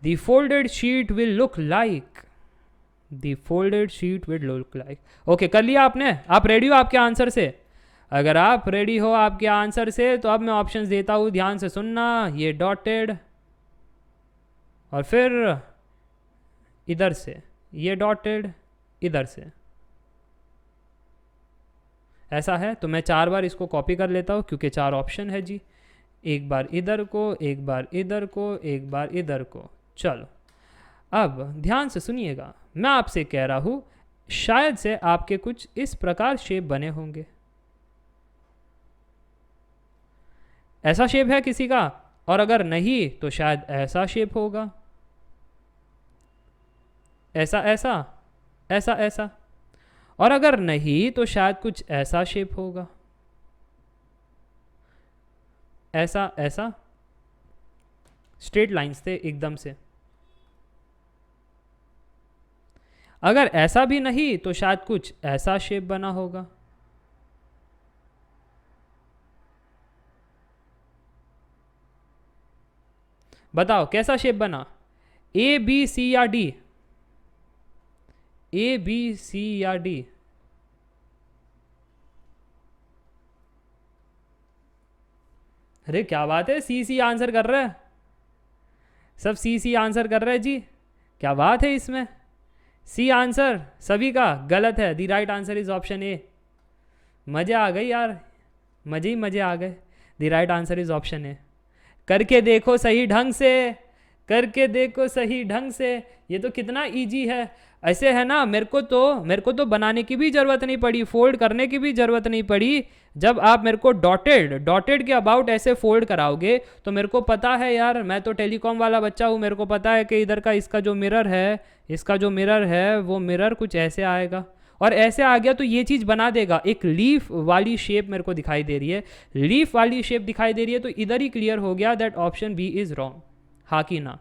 The folded sheet will look like, the folded sheet will look like, okay कर लिया आपने? आप रेडी हो आपके आंसर से? अगर आप रेडी हो आपके आंसर से तो अब मैं ऑप्शंस देता हूँ, ध्यान से सुनना। ये डॉटेड और फिर इधर से, ये डॉटेड इधर से, ऐसा है। तो मैं 4 बार इसको कॉपी कर लेता हूँ क्योंकि 4 ऑप्शन है जी, एक बार इधर को, एक बार इधर को, एक बार इधर को। चलो अब ध्यान से सुनिएगा, मैं आपसे कह रहा हूँ शायद से आपके कुछ इस प्रकार शेप बने होंगे, ऐसा शेप है किसी का, और अगर नहीं तो शायद ऐसा शेप होगा, ऐसा ऐसा ऐसा ऐसा, और अगर नहीं तो शायद कुछ ऐसा शेप होगा, ऐसा ऐसा, स्ट्रेट लाइंस थे एकदम से। अगर ऐसा भी नहीं तो शायद कुछ ऐसा शेप बना होगा, बताओ कैसा शेप बना? ए बी सी या डी? ए बी सी या डी? अरे क्या बात है, सी सी आंसर कर रहे हैं सब, सी आंसर कर रहे हैं जी, क्या बात है इसमें? सी आंसर सभी का गलत है, the right answer is option A. मजे आ गए यार, मजे ही मजे आ गए, the right answer is option A. करके देखो सही ढंग से, करके देखो सही ढंग से, ये तो कितना इजी है। ऐसे है ना, मेरे को तो बनाने की भी ज़रूरत नहीं पड़ी, फोल्ड करने की भी ज़रूरत नहीं पड़ी। जब आप मेरे को डॉटेड के अबाउट ऐसे फोल्ड कराओगे तो मेरे को पता है यार, मैं तो टेलीकॉम वाला बच्चा हूँ, मेरे को पता है कि इधर का इसका जो मिरर है वो मिरर कुछ ऐसे आएगा, और ऐसे आ गया तो ये चीज़ बना देगा। एक लीफ वाली शेप मेरे को दिखाई दे रही है, लीफ वाली शेप दिखाई दे रही है, तो इधर ही क्लियर हो गया that option B is wrong. हाँ कि ना?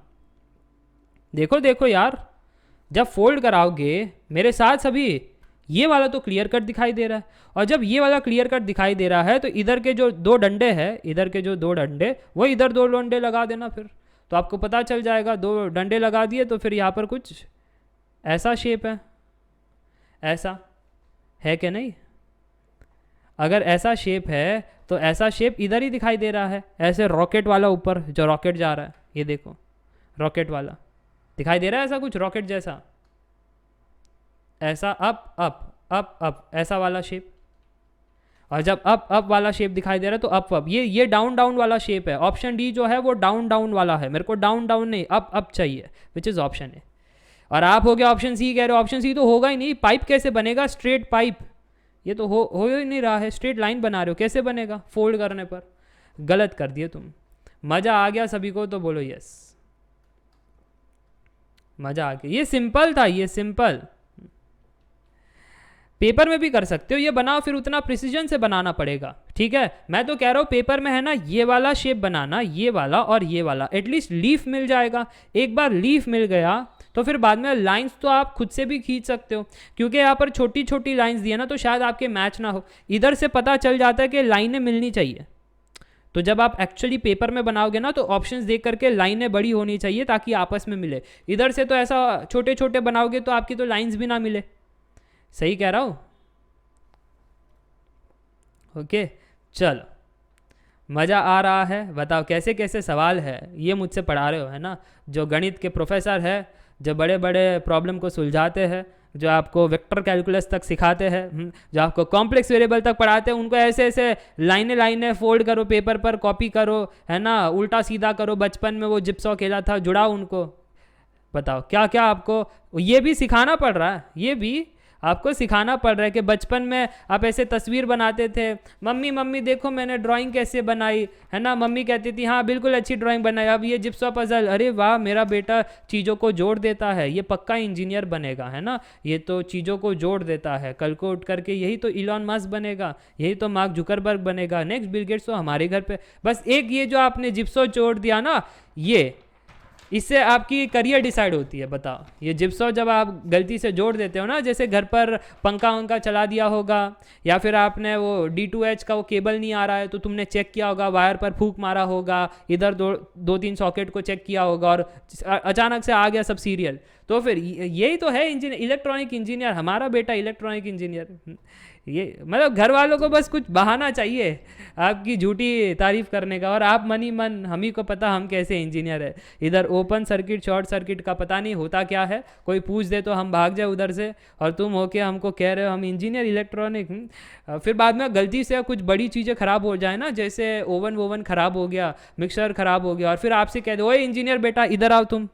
देखो देखो यार, जब फोल्ड कराओगे मेरे साथ सभी, ये वाला तो क्लियर कट दिखाई दे रहा है, और जब ये वाला क्लियर कट दिखाई दे रहा है तो इधर के जो 2 डंडे हैं, इधर के जो 2 डंडे, वो इधर 2 डंडे लगा देना, फिर तो आपको पता चल जाएगा। 2 डंडे लगा दिए तो फिर यहाँ पर कुछ ऐसा शेप है, ऐसा है कि नहीं? अगर ऐसा शेप है तो ऐसा शेप इधर ही दिखाई दे रहा है, ऐसे रॉकेट वाला ऊपर जो रॉकेट जा रहा है, ये देखो रॉकेट वाला दिखाई दे रहा है, ऐसा कुछ रॉकेट जैसा, ऐसा अप अप अप अप ऐसा वाला शेप। और जब अप वाला शेप दिखाई दे रहा है तो अप ये डाउन डाउन वाला शेप है। ऑप्शन डी जो है वो डाउन डाउन वाला है, मेरे को डाउन डाउन नहीं अप चाहिए, विच इज़ ऑप्शन ए। और आप हो गया ऑप्शन सी कह रहे हो, ऑप्शन सी तो होगा ही नहीं, पाइप कैसे बनेगा? स्ट्रेट पाइप, ये तो हो ही नहीं रहा है, स्ट्रेट लाइन बना रहे हो, कैसे बनेगा फोल्ड करने पर? गलत कर दिए तुम। मज़ा आ गया सभी को तो बोलो यस, मज़ा आ गया। ये सिंपल था, ये सिंपल, पेपर में भी कर सकते हो ये बनाओ, फिर उतना प्रिसीजन से बनाना पड़ेगा, ठीक है? मैं तो कह रहा हूँ पेपर में है ना, ये वाला शेप बनाना, ये वाला और ये वाला, एटलीस्ट लीफ मिल जाएगा। एक बार लीफ मिल गया तो फिर बाद में लाइंस तो आप खुद से भी खींच सकते हो, क्योंकि यहाँ पर छोटी छोटी लाइंस दी है ना, तो शायद आपके मैच ना हो, इधर से पता चल जाता है कि लाइनें मिलनी चाहिए, तो जब आप एक्चुअली पेपर में बनाओगे ना तो ऑप्शंस देख करके लाइनें बड़ी होनी चाहिए ताकि आपस में मिले। इधर से तो ऐसा छोटे छोटे बनाओगे तो आपकी तो लाइंस भी ना मिले। सही कह रहा हूँ? ओके चलो, मज़ा आ रहा है? बताओ कैसे कैसे सवाल है, ये मुझसे पढ़ा रहे हो है ना, जो गणित के प्रोफेसर है, जो बड़े बड़े प्रॉब्लम को सुलझाते हैं, जो आपको वेक्टर कैलकुलस तक सिखाते हैं, जो आपको कॉम्प्लेक्स वेरिएबल तक पढ़ाते हैं, उनको ऐसे ऐसे लाइनें लाइनें फोल्ड करो, पेपर पर कॉपी करो है ना, उल्टा सीधा करो, बचपन में वो जिप्सॉ खेला था जुड़ाओ उनको। बताओ क्या क्या आपको ये भी सिखाना पड़ रहा है, ये भी आपको सिखाना पड़ रहा है कि बचपन में आप ऐसे तस्वीर बनाते थे, मम्मी मम्मी देखो मैंने ड्राइंग कैसे बनाई है ना, मम्मी कहती थी हाँ बिल्कुल अच्छी ड्राइंग बनाई, अब ये जिप्सॉ पजल, अरे वाह मेरा बेटा चीज़ों को जोड़ देता है, ये पक्का इंजीनियर बनेगा है ना, ये तो चीज़ों को जोड़ देता है, कल को उठ करके यही तो इलॉन मस्क बनेगा, यही तो मार्क जुकरबर्ग बनेगा, नेक्स्ट बिल गेट्स तो हमारे घर पे। बस एक ये जो आपने जिप्सॉ जोड़ दिया ना, ये इससे आपकी करियर डिसाइड होती है। बताओ ये जिप्सॉ जब आप गलती से जोड़ देते हो ना, जैसे घर पर पंखा वंखा चला दिया होगा, या फिर आपने वो D2H का वो केबल नहीं आ रहा है तो तुमने चेक किया होगा, वायर पर फूंक मारा होगा, इधर दो तीन सॉकेट को चेक किया होगा और अचानक से आ गया सब सीरियल, तो फिर यही तो है इंजीनियर, इलेक्ट्रॉनिक इंजीनियर, हमारा बेटा इलेक्ट्रॉनिक इंजीनियर। ये मतलब घर वालों को बस कुछ बहाना चाहिए आपकी झूठी तारीफ करने का, और आप मन ही मन हम ही को पता हम कैसे इंजीनियर है, इधर ओपन सर्किट शॉर्ट सर्किट का पता नहीं होता क्या है, कोई पूछ दे तो हम भाग जाए उधर से, और तुम होके हमको कह रहे हो हम इंजीनियर इलेक्ट्रॉनिक। फिर बाद में गलती से कुछ बड़ी चीज़ें ख़राब हो जाए ना, जैसे ओवन ख़राब हो गया, मिक्सर ख़राब हो गया, और फिर आपसे कह दो ओए इंजीनियर बेटा इधर आओ, तुम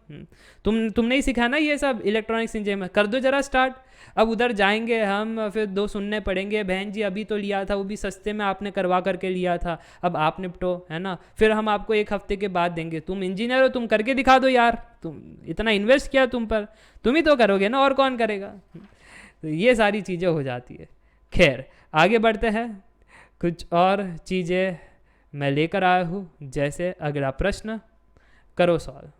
नहीं सिखाना ये सब इलेक्ट्रॉनिक्स इंजीनियर में, कर दो जरा स्टार्ट। अब उधर जाएंगे हम, फिर दो सुनने पड़ेंगे, बहन जी अभी तो लिया था वो भी सस्ते में आपने करवा करके लिया था, अब आप निपटो है ना, फिर हम आपको 1 हफ्ते के बाद देंगे, तुम इंजीनियर हो तुम करके दिखा दो यार, तुम इतना इन्वेस्ट किया तुम पर, तुम ही तो करोगे ना और कौन करेगा। तो ये सारी चीज़ें हो जाती है। खैर आगे बढ़ते हैं, कुछ और चीज़ें मैं लेकर आया हूँ, जैसे अगला प्रश्न, करो सॉल्व।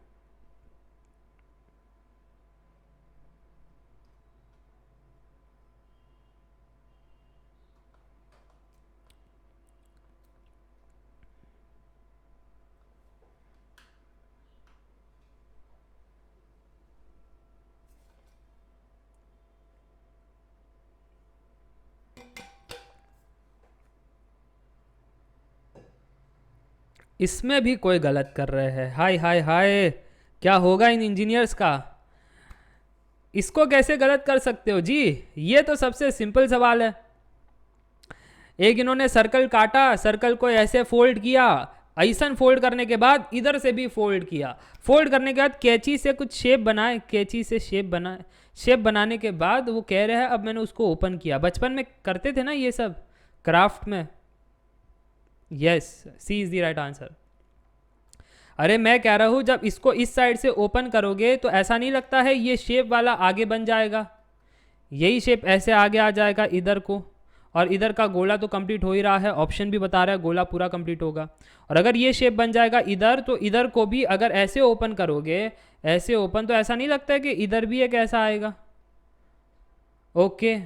इसमें भी कोई गलत कर रहे हैं, हाय हाय हाय, क्या होगा इन इंजीनियर्स का, इसको कैसे गलत कर सकते हो जी, ये तो सबसे सिंपल सवाल है। एक इन्होंने सर्कल काटा, सर्कल को ऐसे फोल्ड किया, ऐसा फोल्ड करने के बाद इधर से भी फोल्ड किया, फोल्ड करने के बाद कैंची से कुछ शेप बनाए, कैंची से शेप बनाए, शेप बनाने के बाद वो कह रहे हैं अब मैंने उसको ओपन किया। बचपन में करते थे ना ये सब क्राफ्ट में। Yes, C is the right answer. अरे मैं कह रहा हूँ जब इसको इस साइड से ओपन करोगे तो ऐसा नहीं लगता है ये शेप वाला आगे बन जाएगा, यही शेप ऐसे आगे आ जाएगा इधर को, और इधर का गोला तो कंप्लीट हो ही रहा है, ऑप्शन भी बता रहा है गोला पूरा कंप्लीट होगा, और अगर ये शेप बन जाएगा इधर तो इधर को भी अगर ऐसे ओपन करोगे, ऐसे ओपन, तो ऐसा नहीं लगता है कि इधर भी एक ऐसा आएगा। ओके,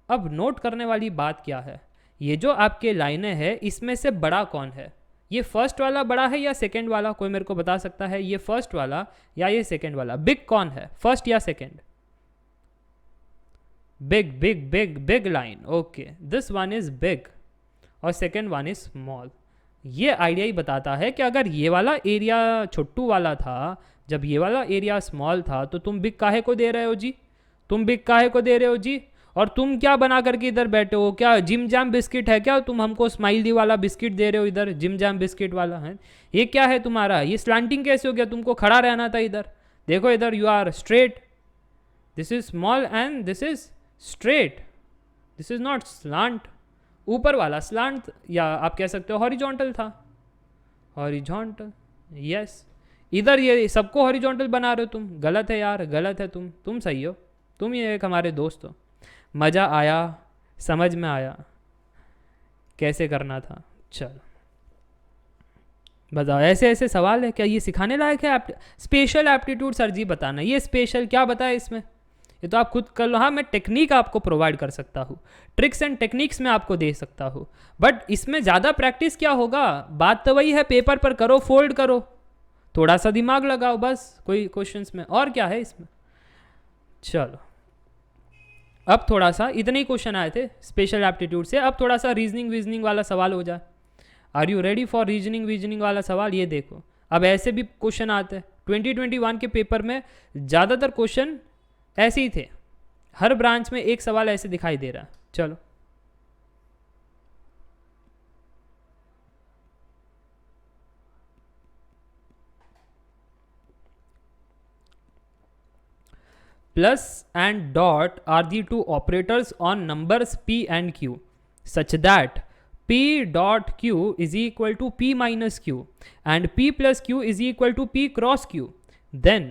अब नोट करने वाली बात क्या है, ये जो आपके लाइनें हैं इसमें से बड़ा कौन है, ये फर्स्ट वाला बड़ा है या सेकंड वाला, कोई मेरे को बता सकता है, ये फर्स्ट वाला या ये सेकंड वाला, बिग कौन है, फर्स्ट या second? Big big big big line, okay this one is big और सेकंड वन इज स्मॉल। ये आइडिया ही बताता है कि अगर ये वाला एरिया छोटू वाला था, जब ये वाला एरिया स्मॉल था, तो तुम बिग काहे को दे रहे हो जी, तुम बिग काहे को दे रहे हो जी, और तुम क्या बना करके इधर बैठे हो, क्या जिम जैम बिस्किट है क्या, तुम हमको स्माइली वाला बिस्किट दे रहे हो इधर, जिम जैम बिस्किट वाला है, ये क्या है तुम्हारा, ये स्लांटिंग कैसे हो गया, तुमको खड़ा रहना था इधर, देखो इधर you are straight, this is small and this is straight, this is not slant, ऊपर वाला स्लांट या आप कह सकते हो हॉरिजॉन्टल था, हॉरिजॉन्टल, यस, इधर ये सबको हॉरिजॉन्टल बना रहे हो तुम, गलत है यार, गलत है, तुम सही हो, तुम ये एक हमारे दोस्त हो। मज़ा आया, समझ में आया कैसे करना था। चलो बताओ, ऐसे ऐसे सवाल है क्या, ये सिखाने लायक है? स्पेशल एप्टीट्यूड सर जी बताना, ये स्पेशल क्या बताया इसमें, ये तो आप खुद कर लो। हाँ, मैं टेक्निक आपको प्रोवाइड कर सकता हूँ, ट्रिक्स एंड टेक्निक्स मैं आपको दे सकता हूँ, बट इसमें ज़्यादा प्रैक्टिस क्या होगा, बात तो वही है, पेपर पर करो, फोल्ड करो, थोड़ा सा दिमाग लगाओ, बस कोई क्वेश्चंस में और क्या है इसमें। चलो, अब थोड़ा सा, इतने ही क्वेश्चन आए थे स्पेशल एप्टीट्यूड से, अब थोड़ा सा रीजनिंग वीजनिंग वाला सवाल हो जाए। Are you ready for reasoning वीजनिंग वाला सवाल? ये देखो, अब ऐसे भी क्वेश्चन आते हैं 2021 के पेपर में, ज़्यादातर क्वेश्चन ऐसे ही थे, हर ब्रांच में एक सवाल ऐसे दिखाई दे रहा है। चलो, plus and dot are the two operators on numbers p and q such that p dot q is equal to p minus q and p plus q is equal to p cross q. Then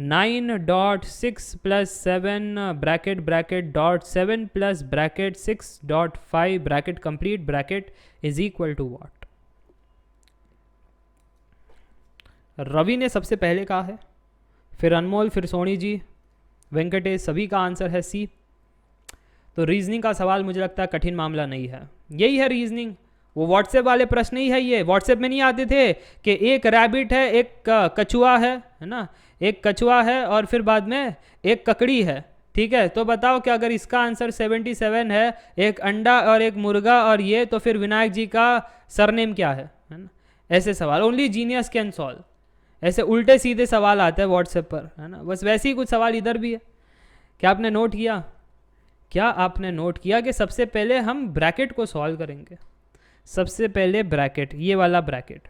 9 dot 6 plus 7 bracket bracket dot 7 plus bracket 6 dot 5 bracket complete bracket is equal to what? Ravi ने सबसे पहले कहा है, फिर अनमोल, फिर सोनी जी, वेंकटेश, सभी का answer है सी। तो रीजनिंग का सवाल मुझे लगता है कठिन मामला नहीं है, यही है रीजनिंग। वो व्हाट्सएप वाले प्रश्न ही है, ये व्हाट्सएप में नहीं आते थे कि एक रैबिट है, एक कछुआ है ना, एक कछुआ है और फिर बाद में एक ककड़ी है, ठीक है, तो बताओ कि अगर इसका आंसर 77 है, एक अंडा और एक मुर्गा और ये, तो फिर विनायक जी का सरनेम क्या है ना। ऐसे सवाल ओनली जीनियस कैन सॉल्व, ऐसे उल्टे सीधे सवाल आते हैं व्हाट्सएप पर, है ना। बस वैसे ही कुछ सवाल इधर भी है। क्या आपने नोट किया, क्या आपने नोट किया कि सबसे पहले हम ब्रैकेट को सॉल्व करेंगे, सबसे पहले ब्रैकेट, ये वाला ब्रैकेट।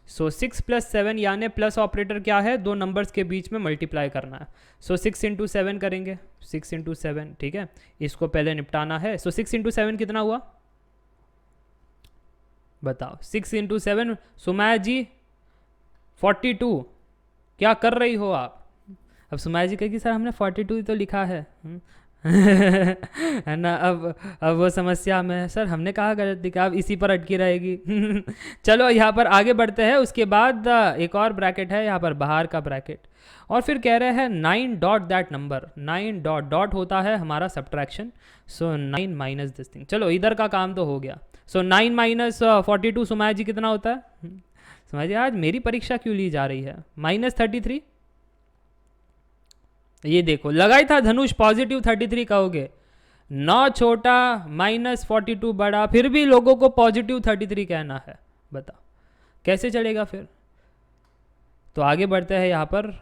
सो 6 प्लस 7 यानी प्लस ऑपरेटर क्या है, दो नंबर्स के बीच में मल्टीप्लाई करना है। सो 6 इंटू 7 करेंगे, 6 इंटू 7, ठीक है, इसको पहले निपटाना है। सो 6 इंटू 7 कितना हुआ बताओ, 6 इंटू 7, सुमाया जी 42। क्या कर रही हो आप? अब सुमाया जी कहेगी सर हमने 42 तो लिखा है है ना। अब वो समस्या में है, सर हमने कहा गलत लिखा, अब इसी पर अटकी रहेगी चलो यहाँ पर आगे बढ़ते हैं। उसके बाद एक और ब्रैकेट है यहाँ पर, बाहर का ब्रैकेट, और फिर कह रहे हैं 9 dot that number, 9 dot dot होता है हमारा subtraction. So 9 minus this thing, चलो इधर का काम तो हो गया। सो 9 माइनस 42 सुमाया जी कितना होता है? सुमाया जी आज मेरी परीक्षा क्यों ली जा रही है? -33। ये देखो लगाई था धनुष, पॉजिटिव 33 कहोगे, 9 छोटा -42 बड़ा, फिर भी लोगों को पॉजिटिव 33 कहना है, बताओ कैसे चलेगा फिर। तो आगे बढ़ते हैं यहाँ पर,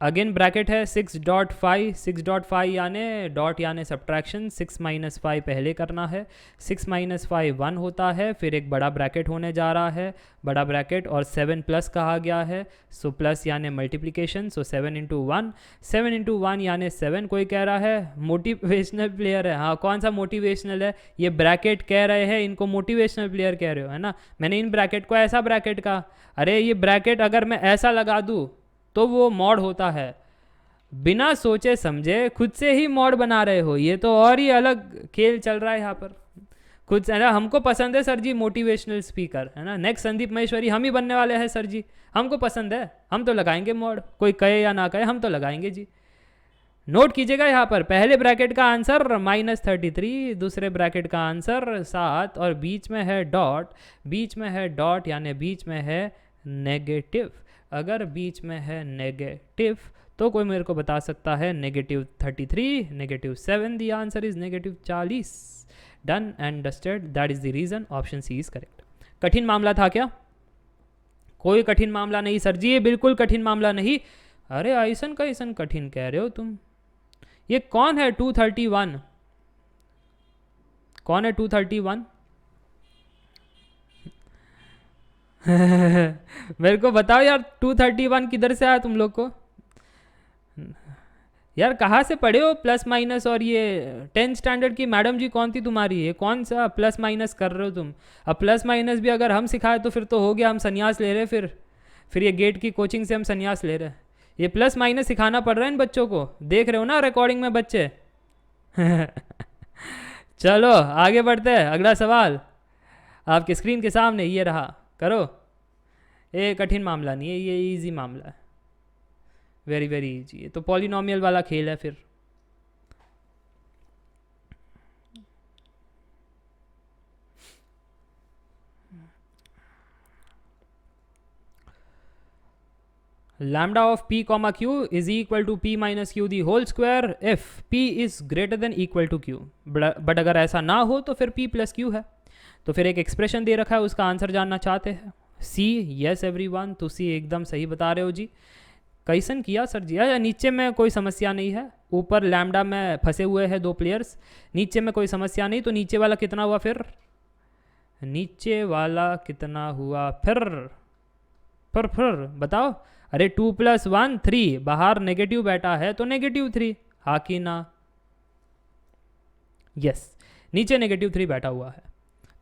अगेन ब्रैकेट है 6.5, 6.5 यानी डॉट यानी सब्ट्रैक्शन, 6 माइनस 5 पहले करना है, 6 माइनस 5 1 होता है, फिर एक बड़ा ब्रैकेट होने जा रहा है, बड़ा ब्रैकेट, और 7 प्लस कहा गया है। सो प्लस यानी मल्टीप्लिकेशन, सो 7 इंटू 1, 7 इंटू 1 यानी 7। कोई कह रहा है मोटिवेशनल प्लेयर है, हाँ कौन सा मोटिवेशनल है, ये ब्रैकेट कह रहे हैं इनको मोटिवेशनल प्लेयर कह रहे हो, है ना। मैंने इन ब्रैकेट को ऐसा ब्रैकेट कहा, अरे ये ब्रैकेट अगर मैं ऐसा लगा दूँ तो वो मॉड होता है, बिना सोचे समझे खुद से ही मॉड बना रहे हो, ये तो और ही अलग खेल चल रहा है यहाँ पर। खुद है ना, हमको पसंद है सर जी मोटिवेशनल स्पीकर, है ना, नेक्स्ट संदीप महेश्वरी हम ही बनने वाले हैं सर जी, हमको पसंद है, हम तो लगाएंगे मॉड, कोई कहे या ना कहे हम तो लगाएंगे जी। नोट कीजिएगा यहाँ पर, पहले ब्रैकेट का आंसर -33, दूसरे ब्रैकेट का आंसर 7, और बीच में है डॉट, बीच में है डॉट यानी बीच में है नेगेटिव। अगर बीच में है नेगेटिव तो कोई मेरे को बता सकता है -33, -7, the answer is -40। Done and dusted, that is the reason, option C is correct. कठिन मामला था क्या? कोई कठिन मामला नहीं सर जी, ये बिल्कुल कठिन मामला नहीं। अरे ऐसन का ऐसन कठिन कह रहे हो तुम। ये कौन है 231? कौन है 231? मेरे को बताओ यार 231 किधर से आया तुम लोग को यार, कहाँ से पढ़े हो प्लस माइनस? और ये 10th स्टैंडर्ड की मैडम जी कौन थी तुम्हारी, ये कौन सा प्लस माइनस कर रहे हो तुम? अब प्लस माइनस भी अगर हम सिखाए तो फिर तो हो गया, हम संन्यास ले रहे, फिर ये गेट की कोचिंग से हम संन्यास ले रहे। ये प्लस माइनस सिखाना पड़ रहा है इन बच्चों को, देख रहे हो ना रिकॉर्डिंग में बच्चे चलो आगे बढ़ते हैं, अगला सवाल आपके स्क्रीन के सामने ये रहा, करो। ये कठिन मामला नहीं है, ये इजी मामला है। वेरी वेरी इजी, तो पॉलिनोमियल वाला खेल है फिर। lambda of p comma q is equal to p minus q the whole square if p is greater than equal to q, but अगर ऐसा ना हो तो फिर p प्लस q है। तो फिर एक एक्सप्रेशन दे रखा है, उसका आंसर जानना चाहते हैं। सी, यस एवरीवन, तो सी एकदम सही बता रहे हो जी। कैसन किया सर जी? या नीचे में कोई समस्या नहीं है, ऊपर लैम्डा में फंसे हुए हैं दो प्लेयर्स, नीचे में कोई समस्या नहीं। तो नीचे वाला कितना हुआ फिर? नीचे वाला कितना हुआ फिर बताओ। अरे 2 + 1 3, बाहर नेगेटिव बैठा है तो -3, हाँ कि ना? यस, नीचे -3 बैठा हुआ है,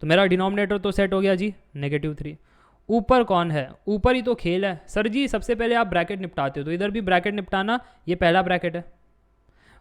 तो मेरा डिनोमिनेटर तो सेट हो गया जी, -3। ऊपर कौन है? ऊपर ही तो खेल है सर जी। सबसे पहले आप ब्रैकेट निपटाते हो, तो इधर भी ब्रैकेट निपटाना। ये पहला ब्रैकेट है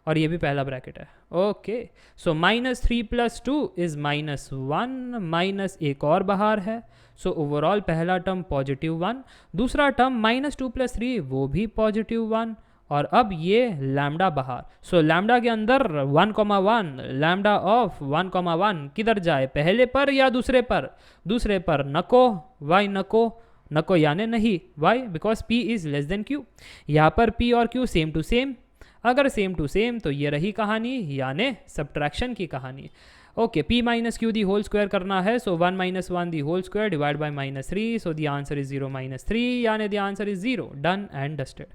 और ये भी पहला ब्रैकेट है। ओके, सो -3 + 2 इज -1, माइनस एक और बाहर है। सो ओवरऑल पहला टर्म +1, दूसरा टर्म -2 + 3 वो भी +1, और अब ये लैम्डा बाहर। सो लैम्डा के अंदर 1,1, लैम्डा ऑफ 1,1 किधर जाए, पहले पर या दूसरे पर? दूसरे पर। नको, वाई नको? नको यानी नहीं, why? Because p is less than q। यहाँ पर p और q सेम टू सेम, अगर सेम टू सेम तो ये रही कहानी, यानी सब्ट्रैक्शन की कहानी। Okay, p minus Q the whole square करना है, so 1 - 1 the whole square divide by -3, so the answer is 0 - 3, यानी the answer is 0। Done and dusted.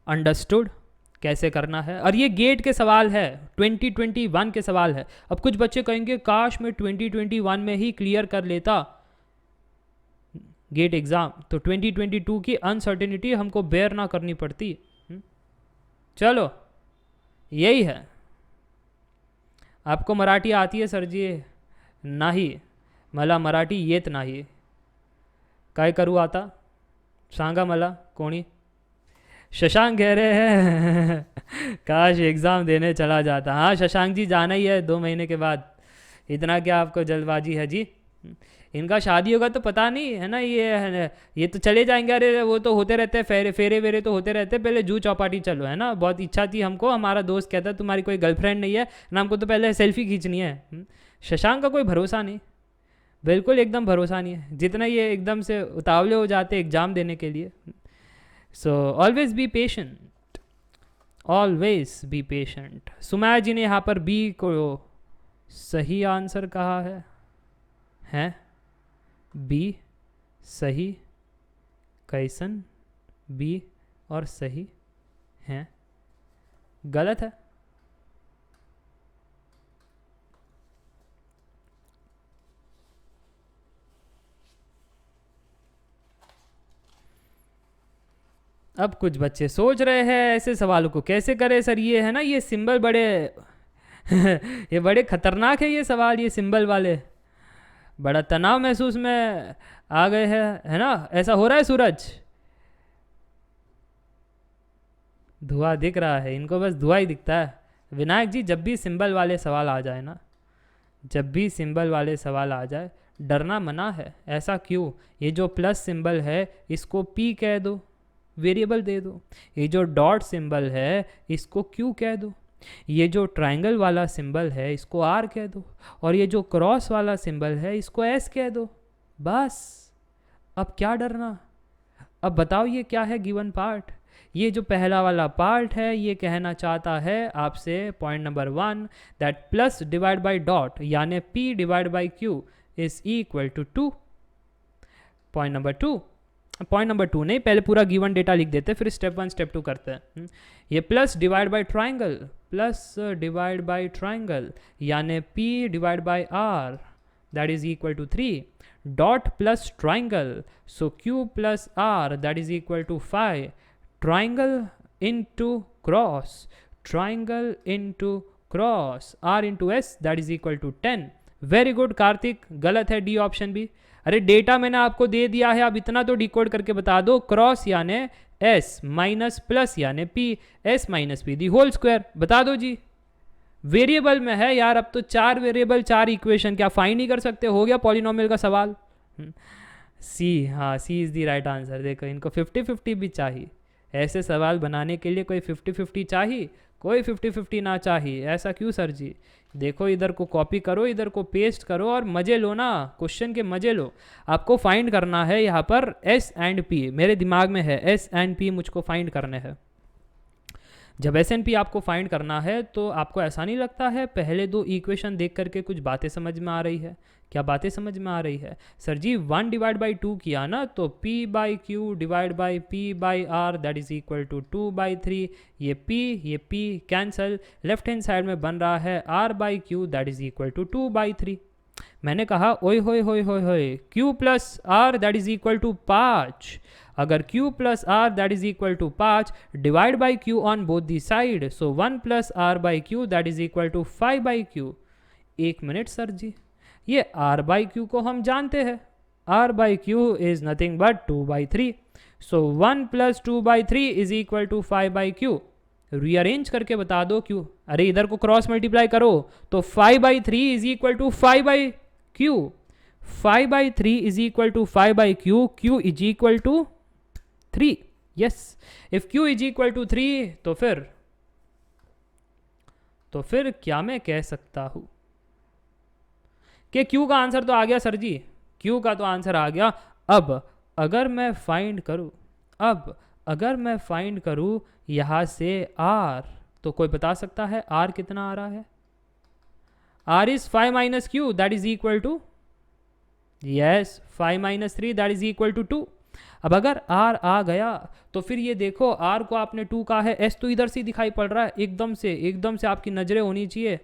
Understood कैसे करना है? और ये गेट के सवाल है, 2021 के सवाल है। अब कुछ बच्चे कहेंगे काश मैं 2021 में ही क्लियर कर लेता गेट एग्ज़ाम, तो 2022 की अनसर्टेनिटी हमको बेयर ना करनी पड़ती। चलो, यही है। आपको मराठी आती है सर जी? नाही, मला मराठी येत नाही। काय करू आता? सांगा मला कोणी? शशांक कह रहे हैं काश एग्ज़ाम देने चला जाता। हाँ शशांक जी, जाना ही है 2 महीने के बाद, इतना क्या आपको जल्दबाजी है जी? इनका शादी होगा तो पता नहीं है ना, ये तो चले जाएंगे। अरे वो तो होते रहते हैं, फेरे वेरे तो होते रहते हैं। पहले जू चौपाटी चलो, है ना? बहुत इच्छा थी हमको, हमारा दोस्त कहता है तुम्हारी कोई गर्लफ्रेंड नहीं है ना, हमको तो पहले सेल्फी खींचनी है। शशांक का कोई भरोसा नहीं, बिल्कुल एकदम भरोसा नहीं है, जितना ये एकदम से उतावले हो जाते एग्ज़ाम देने के लिए। So always be patient, always be patient. Sumaya ji ने यहाँ पर बी को सही आंसर कहा है बी सही? कैसन बी और सही है? गलत है। अब कुछ बच्चे सोच रहे हैं ऐसे सवालों को कैसे करें सर, ये है ना, ये सिंबल बड़े ये बड़े खतरनाक है ये सवाल, ये सिंबल वाले। बड़ा तनाव महसूस में आ गए हैं, है ना? ऐसा हो रहा है सूरज? धुआं दिख रहा है इनको, बस धुआं ही दिखता है। विनायक जी, जब भी सिंबल वाले सवाल आ जाए ना, जब भी सिंबल वाले सवाल आ जाए, डरना मना है। ऐसा क्यों? ये जो प्लस सिंबल है इसको p कह दो, वेरिएबल दे दो। ये जो डॉट सिंबल है इसको q कह दो। ये जो ट्रायंगल वाला सिंबल है इसको r कह दो, और ये जो क्रॉस वाला सिंबल है इसको s कह दो। बस, अब क्या डरना? अब बताओ ये क्या है गिवन पार्ट? ये जो पहला वाला पार्ट है ये कहना चाहता है आपसे, point number 1, that plus divide by dot यानी p divide by q is equal to 2। Point number 2 नहीं, पहले पूरा गिवन डेटा लिख देते फिर स्टेप 1 स्टेप 2 करते हैं। ये plus divide by triangle, plus divide by triangle यानी p divide by r that is equal to 3, dot plus triangle, so q plus r that is equal to 5, triangle into cross, triangle into cross, r into s that is equal to 10। Very good Kartik, गलत है D option भी। अरे data मैंने आपको दे दिया है, आप इतना तो डिकोड करके बता दो। क्रॉस यानी s माइनस प्लस यानी p, s minus P the whole square, बता दो जी। वेरिएबल में है यार, अब तो 4 वेरिएबल 4 इक्वेशन, क्या फाइंड नहीं कर सकते? हो गया पॉलिनोमियल का सवाल। सी, हाँ सी इज़ द राइट आंसर। देखो इनको 50-50 भी चाहिए, ऐसे सवाल बनाने के लिए कोई 50-50 चाहिए? कोई 50-50 ना चाहिए। ऐसा क्यों सर जी? देखो इधर को कॉपी करो, इधर को पेस्ट करो और मज़े लो ना, क्वेश्चन के मज़े लो। आपको फाइंड करना है यहाँ पर एस एंड पी। मेरे दिमाग में है एस एंड पी मुझको फाइंड करने हैं। जब एस एंड पी आपको फाइंड करना है तो आपको ऐसा नहीं लगता है पहले दो इक्वेशन देख करके कुछ बातें समझ में आ रही है? क्या बातें समझ में आ रही है? सर जी 1 डिवाइड बाई 2 किया ना, तो P by Q divide by P by R that is equal to 2/3। ये P cancel, left hand side में बन रहा है R by Q that is equal to 2/3। मैंने कहा ओए होए होए होए होए, Q plus R that is equal to 5। अगर Q plus R that is equal to 5, divide by Q on both the side, so 1 plus R by Q that is equal to 5/Q। एक minute sir जी, ये R by Q को हम जानते हैं, R by Q is nothing but 2/3। So 1 plus 2/3 is equal to 5/Q। Rearrange करके बता दो Q. अरे इधर को क्रॉस मल्टीप्लाई करो तो 5/3 is equal to 5/Q। 5/3 is equal to 5/Q। Q is equal to 3। Yes, if Q is equal to 3 तो फिर क्या मैं कह सकता हूं कि Q का आंसर तो आ गया सर जी, Q का तो आंसर आ गया। अब अगर मैं फाइंड करूं यहां से R, तो कोई बता सकता है R कितना आ रहा है? R is 5 minus Q that is equal to, yes 5 minus 3 that is equal to 2। अब अगर R आ गया तो फिर ये देखो R को आपने 2 कहा है, S तो इधर से दिखाई पड़ रहा है, एकदम से आपकी नजरें होनी चाहिए।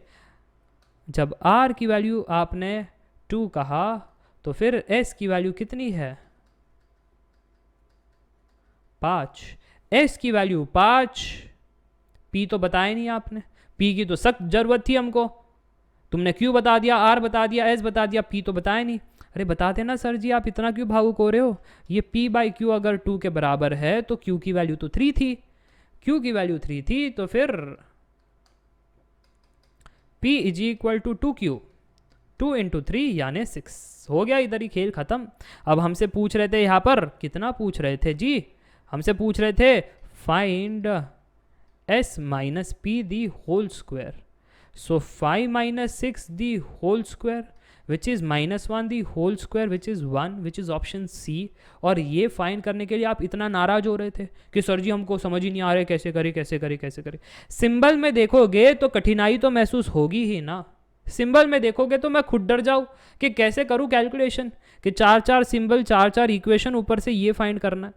जब R की वैल्यू आपने 2 कहा तो फिर S की वैल्यू कितनी है? 5। S की वैल्यू 5। P तो बताया नहीं आपने, P की तो सख्त जरूरत थी हमको। तुमने Q बता दिया, R बता दिया, S बता दिया, P तो बताया नहीं। अरे बताते ना सर जी, आप इतना क्यों भावुक हो रहे हो? ये P बाई क्यू अगर 2 के बराबर है तो Q की वैल्यू तो 3 थी। Q की वैल्यू 3 थी तो फिर P is equal to 2Q। 2 into 3 यानी 6। हो गया, इधर ही खेल खत्म। अब हमसे पूछ रहे थे यहाँ पर, कितना पूछ रहे थे जी? हमसे पूछ रहे थे find S minus P the whole square. So 5 minus 6 the whole square which is -1 the whole square which is 1, which is option C. और ये फाइंड करने के लिए आप इतना नाराज हो रहे थे कि सर जी हमको समझ ही नहीं आ रहा है कैसे करे। सिंबल में देखोगे तो कठिनाई तो महसूस होगी ही ना। सिंबल में देखोगे तो मैं खुद डर जाऊँ कि कैसे करूँ कैलकुलेशन, कि 4 सिंबल 4 इक्वेशन, ऊपर से ये फाइंड करना।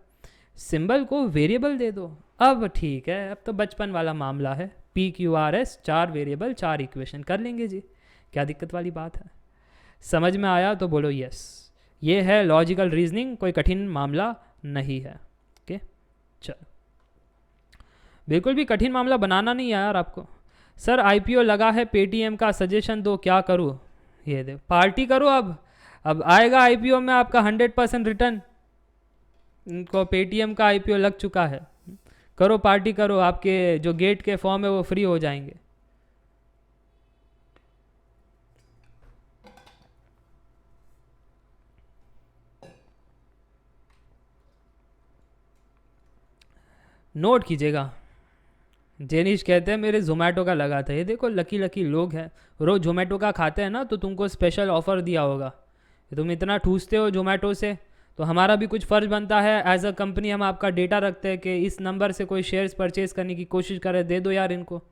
सिंबल को वेरिएबल दे दो। अब ठीक है, अब तो बचपन वाला मामला है, PQRS 4 वेरिएबल 4 इक्वेशन कर लेंगे जी, क्या दिक्कत वाली बात है? समझ में आया तो बोलो यस। ये है लॉजिकल रीजनिंग, कोई कठिन मामला नहीं है। ओके चलो, बिल्कुल भी कठिन मामला बनाना नहीं है यार आपको। सर IPO लगा है पेटीएम का, सजेशन दो क्या करूँ? ये दे पार्टी करो। अब आएगा IPO में आपका 100% रिटर्न। इनको पेटीएम का IPO लग चुका है, करो पार्टी करो, आपके जो गेट के फॉर्म है वो फ्री हो जाएंगे। नोट कीजिएगा, जेनिश कहते हैं मेरे जोमेटो का लगा था। ये देखो लकी लोग हैं, रोज जोमेटो का खाते हैं ना, तो तुमको स्पेशल ऑफर दिया होगा। तुम इतना ठूसते हो जोमेटो से, तो हमारा भी कुछ फ़र्ज बनता है एज अ कंपनी। हम आपका डेटा रखते हैं कि इस नंबर से कोई शेयर्स परचेज़ करने की कोशिश करे, दे दो यार इनको,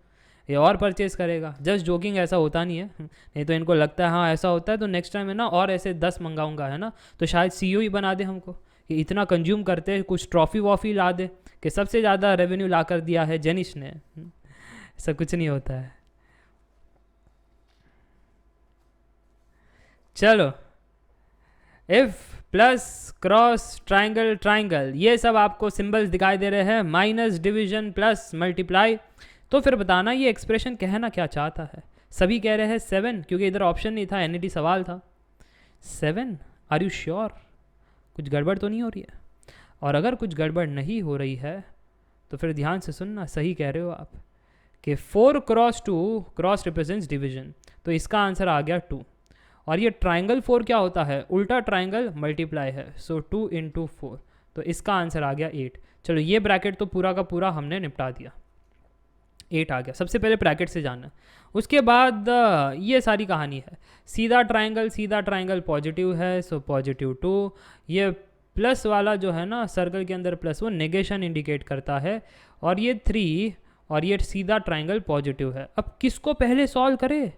ये और परचेज़ करेगा। जस्ट जोकिंग, ऐसा होता नहीं है। नहीं तो इनको लगता है हाँ ऐसा होता है, तो नेक्स्ट टाइम है ना और ऐसे 10 मंगाऊंगा, है ना, तो शायद CEO ही बना दे हमको कि इतना कंज्यूम करते हैं, कुछ ट्रॉफ़ी वॉफ़ी ला दे कि सबसे ज़्यादा रेवेन्यू ला कर दिया है जेनिश ने। ऐसा कुछ नहीं होता है। चलो, इफ प्लस क्रॉस ट्राइंगल ये सब आपको सिंबल्स दिखाई दे रहे हैं, माइनस डिवीजन प्लस मल्टीप्लाई। तो फिर बताना ये एक्सप्रेशन कहना क्या चाहता है। सभी कह रहे हैं 7, क्योंकि इधर ऑप्शन नहीं था, NET सवाल था। 7, आर यू श्योर? कुछ गड़बड़ तो नहीं हो रही है? और अगर कुछ गड़बड़ नहीं हो रही है तो फिर ध्यान से सुनना, सही कह रहे हो आप कि 4 क्रॉस 2 क्रॉस रिप्रेजेंट्स डिवीजन, तो इसका आंसर आ गया 2। और ये ट्राइंगल 4 क्या होता है? उल्टा ट्राइंगल मल्टीप्लाई है, सो 2 इंटू 4, तो इसका आंसर आ गया 8। चलो ये ब्रैकेट तो पूरा का पूरा हमने निपटा दिया, 8 आ गया। सबसे पहले ब्रैकेट से जानना, उसके बाद ये सारी कहानी है। सीधा ट्रायंगल पॉजिटिव है, सो +2। ये प्लस वाला जो है ना सर्कल के अंदर प्लस, वो नेगेशन इंडिकेट करता है। और ये 3 और ये सीधा ट्रायंगल पॉजिटिव है। अब किसको पहले सॉल्व करें?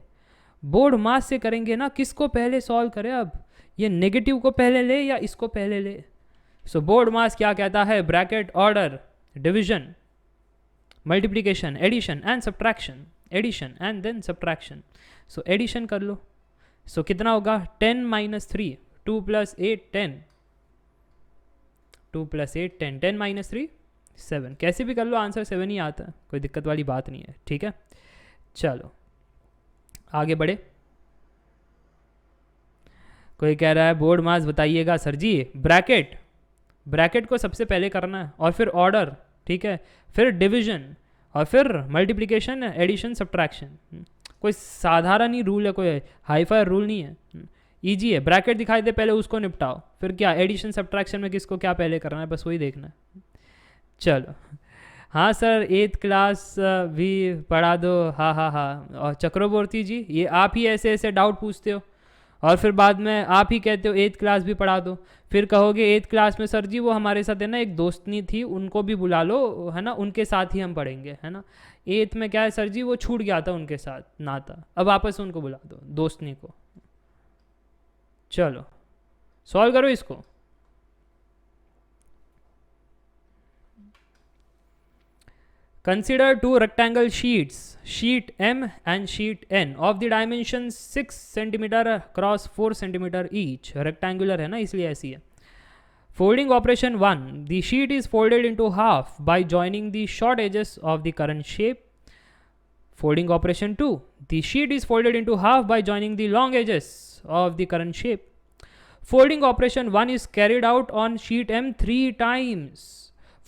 बोर्ड मास से करेंगे ना, किसको पहले सॉल्व करें? अब ये नेगेटिव को पहले ले या इसको पहले ले? सो बोर्ड मास क्या कहता है? Bracket, order, division, multiplication, addition and subtraction, addition and then subtraction. So addition कर लो। सो कितना होगा? 10 - 3, 2 + 8 10, 2 + 8 10, 10 - 3 7। कैसे भी कर लो, आंसर 7 ही आता है, कोई दिक्कत वाली बात नहीं है, ठीक है। चलो आगे बढ़े। कोई कह रहा है बोर्ड मास बताइएगा सर जी। ब्रैकेट को सबसे पहले करना है, और फिर ऑर्डर, ठीक है, फिर डिवीजन, और फिर मल्टीप्लिकेशन, एडिशन, सब्ट्रैक्शन। कोई साधारण ही रूल है, कोई हाईफाई रूल नहीं है, ईजी है। ब्रैकेट दिखाई दे पहले उसको निपटाओ, फिर क्या एडिशन सब्ट्रैक्शन में किसको क्या पहले करना है, बस वही देखना है। चलो हाँ सर 8th क्लास भी पढ़ा दो। हाँ हाँ हाँ। और चक्रवर्ती जी, ये आप ही ऐसे ऐसे डाउट पूछते हो और फिर बाद में आप ही कहते हो 8th क्लास भी पढ़ा दो। फिर कहोगे 8th क्लास में सर जी वो हमारे साथ है ना एक दोस्तनी थी, उनको भी बुला लो, है ना, उनके साथ ही हम पढ़ेंगे, है ना। 8th में क्या है सर जी, वो छूट गया था उनके साथ नाता, अब वापस से उनको बुला दो, दोस्तनी को। चलो सॉल्व करो इसको। Consider 2 rectangle sheets, sheet M and sheet N of the dimensions 6 cm cross 4 cm each. Rectangular है ना इसलिए ऐसी है। Folding operation 1. The sheet is folded into half by joining the short edges of the current shape. Folding operation 2. The sheet is folded into half by joining the long edges of the current shape. Folding operation 1 is carried out on sheet M 3 times.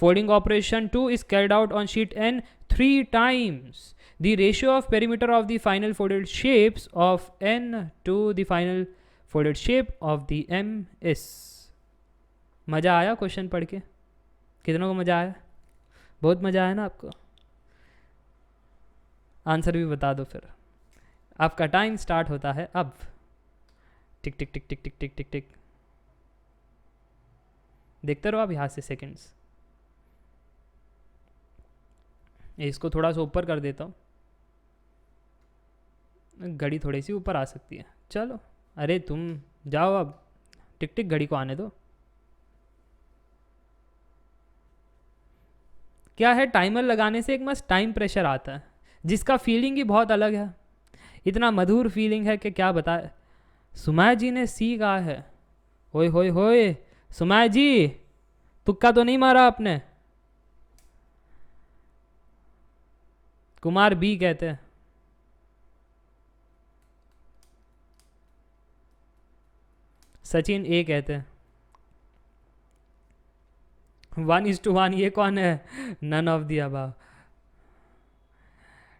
Folding operation 2 is carried out on sheet N 3 times. The ratio of perimeter of the final folded shapes of N to the final folded shape of the M is. मज़ा आया question पढ़ के? कितनों को मज़ा आया? बहुत मज़ा आया ना आपको? आंसर भी बता दो फिर। आपका टाइम स्टार्ट होता है अब। टिक टिक टिक टिक टिक टिक टिक टिक। देखते रहो आप यहाँ से सेकेंड्स। इसको थोड़ा सा ऊपर कर देता हूँ, घड़ी थोड़ी सी ऊपर आ सकती है। चलो अरे तुम जाओ अब, टिक टिक घड़ी को आने दो। क्या है, टाइमर लगाने से एक मस्त टाइम प्रेशर आता है जिसका फीलिंग ही बहुत अलग है। इतना मधुर फीलिंग है कि क्या बताए। सुमाया जी ने सी कहा है। होए होए होए, सुमाया जी तुक्का तो नहीं मारा आपने? कुमार बी कहते हैं। सचिन ए कहते हैं। 1:1 ये कौन है? None of the above.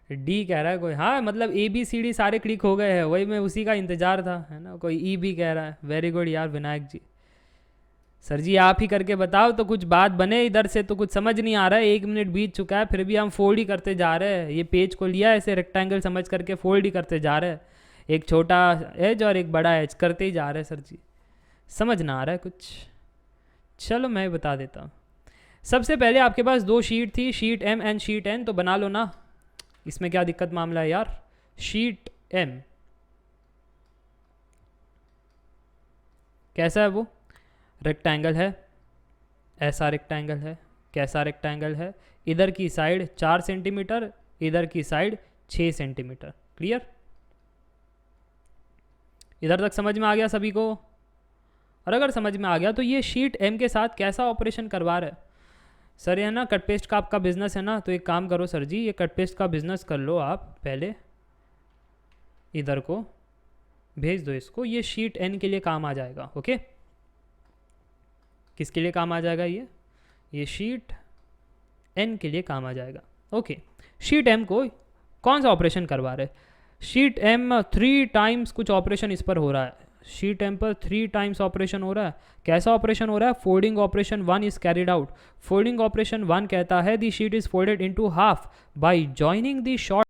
D कह रहा है कोई। हाँ मतलब ABCD सारे क्लिक हो गए हैं, वही मैं उसी का इंतजार था, है ना। कोई ई भी कह रहा है। वेरी गुड यार विनायक जी। सर जी आप ही करके बताओ तो कुछ बात बने। इधर से तो कुछ समझ नहीं आ रहा है, 1 मिनट बीत चुका है फिर भी हम फोल्ड ही करते जा रहे हैं। ये पेज को लिया ऐसे रेक्टेंगल समझ करके फोल्ड ही करते जा रहे हैं। एक छोटा एज और एक बड़ा एज करते ही जा रहे हैं। सर जी समझ ना आ रहा है कुछ। चलो मैं बता देता हूँ। सबसे पहले आपके पास 2 शीट थी, sheet M and sheet N, तो बना लो ना, इसमें क्या दिक्कत मामला है यार। शीट M कैसा है वो? रेक्टेंगल है, ऐसा रेक्टेंगल है। कैसा रेक्टेंगल है? इधर की साइड 4 सेंटीमीटर, इधर की साइड 6 सेंटीमीटर। क्लियर? इधर तक समझ में आ गया सभी को? और अगर समझ में आ गया तो ये शीट M के साथ कैसा ऑपरेशन करवा रहा है? सर ये ना कट पेस्ट का आपका बिजनेस है ना, तो एक काम करो सर जी, ये कट पेस्ट का बिजनेस कर लो आप। पहले इधर को भेज दो इसको, ये शीट N के लिए काम आ जाएगा। ओके, किसके लिए काम आ जाएगा? ये शीट N के लिए काम आ जाएगा। ओके, शीट M को कौन सा ऑपरेशन करवा रहे? शीट M 3 टाइम्स कुछ ऑपरेशन इस पर हो रहा है। शीट टेम्पर 3 टाइम्स ऑपरेशन हो रहा है। कैसा ऑपरेशन हो रहा है? Folding operation 1 is carried out. Folding operation 1 कहता है the sheet is folded into half by joining the short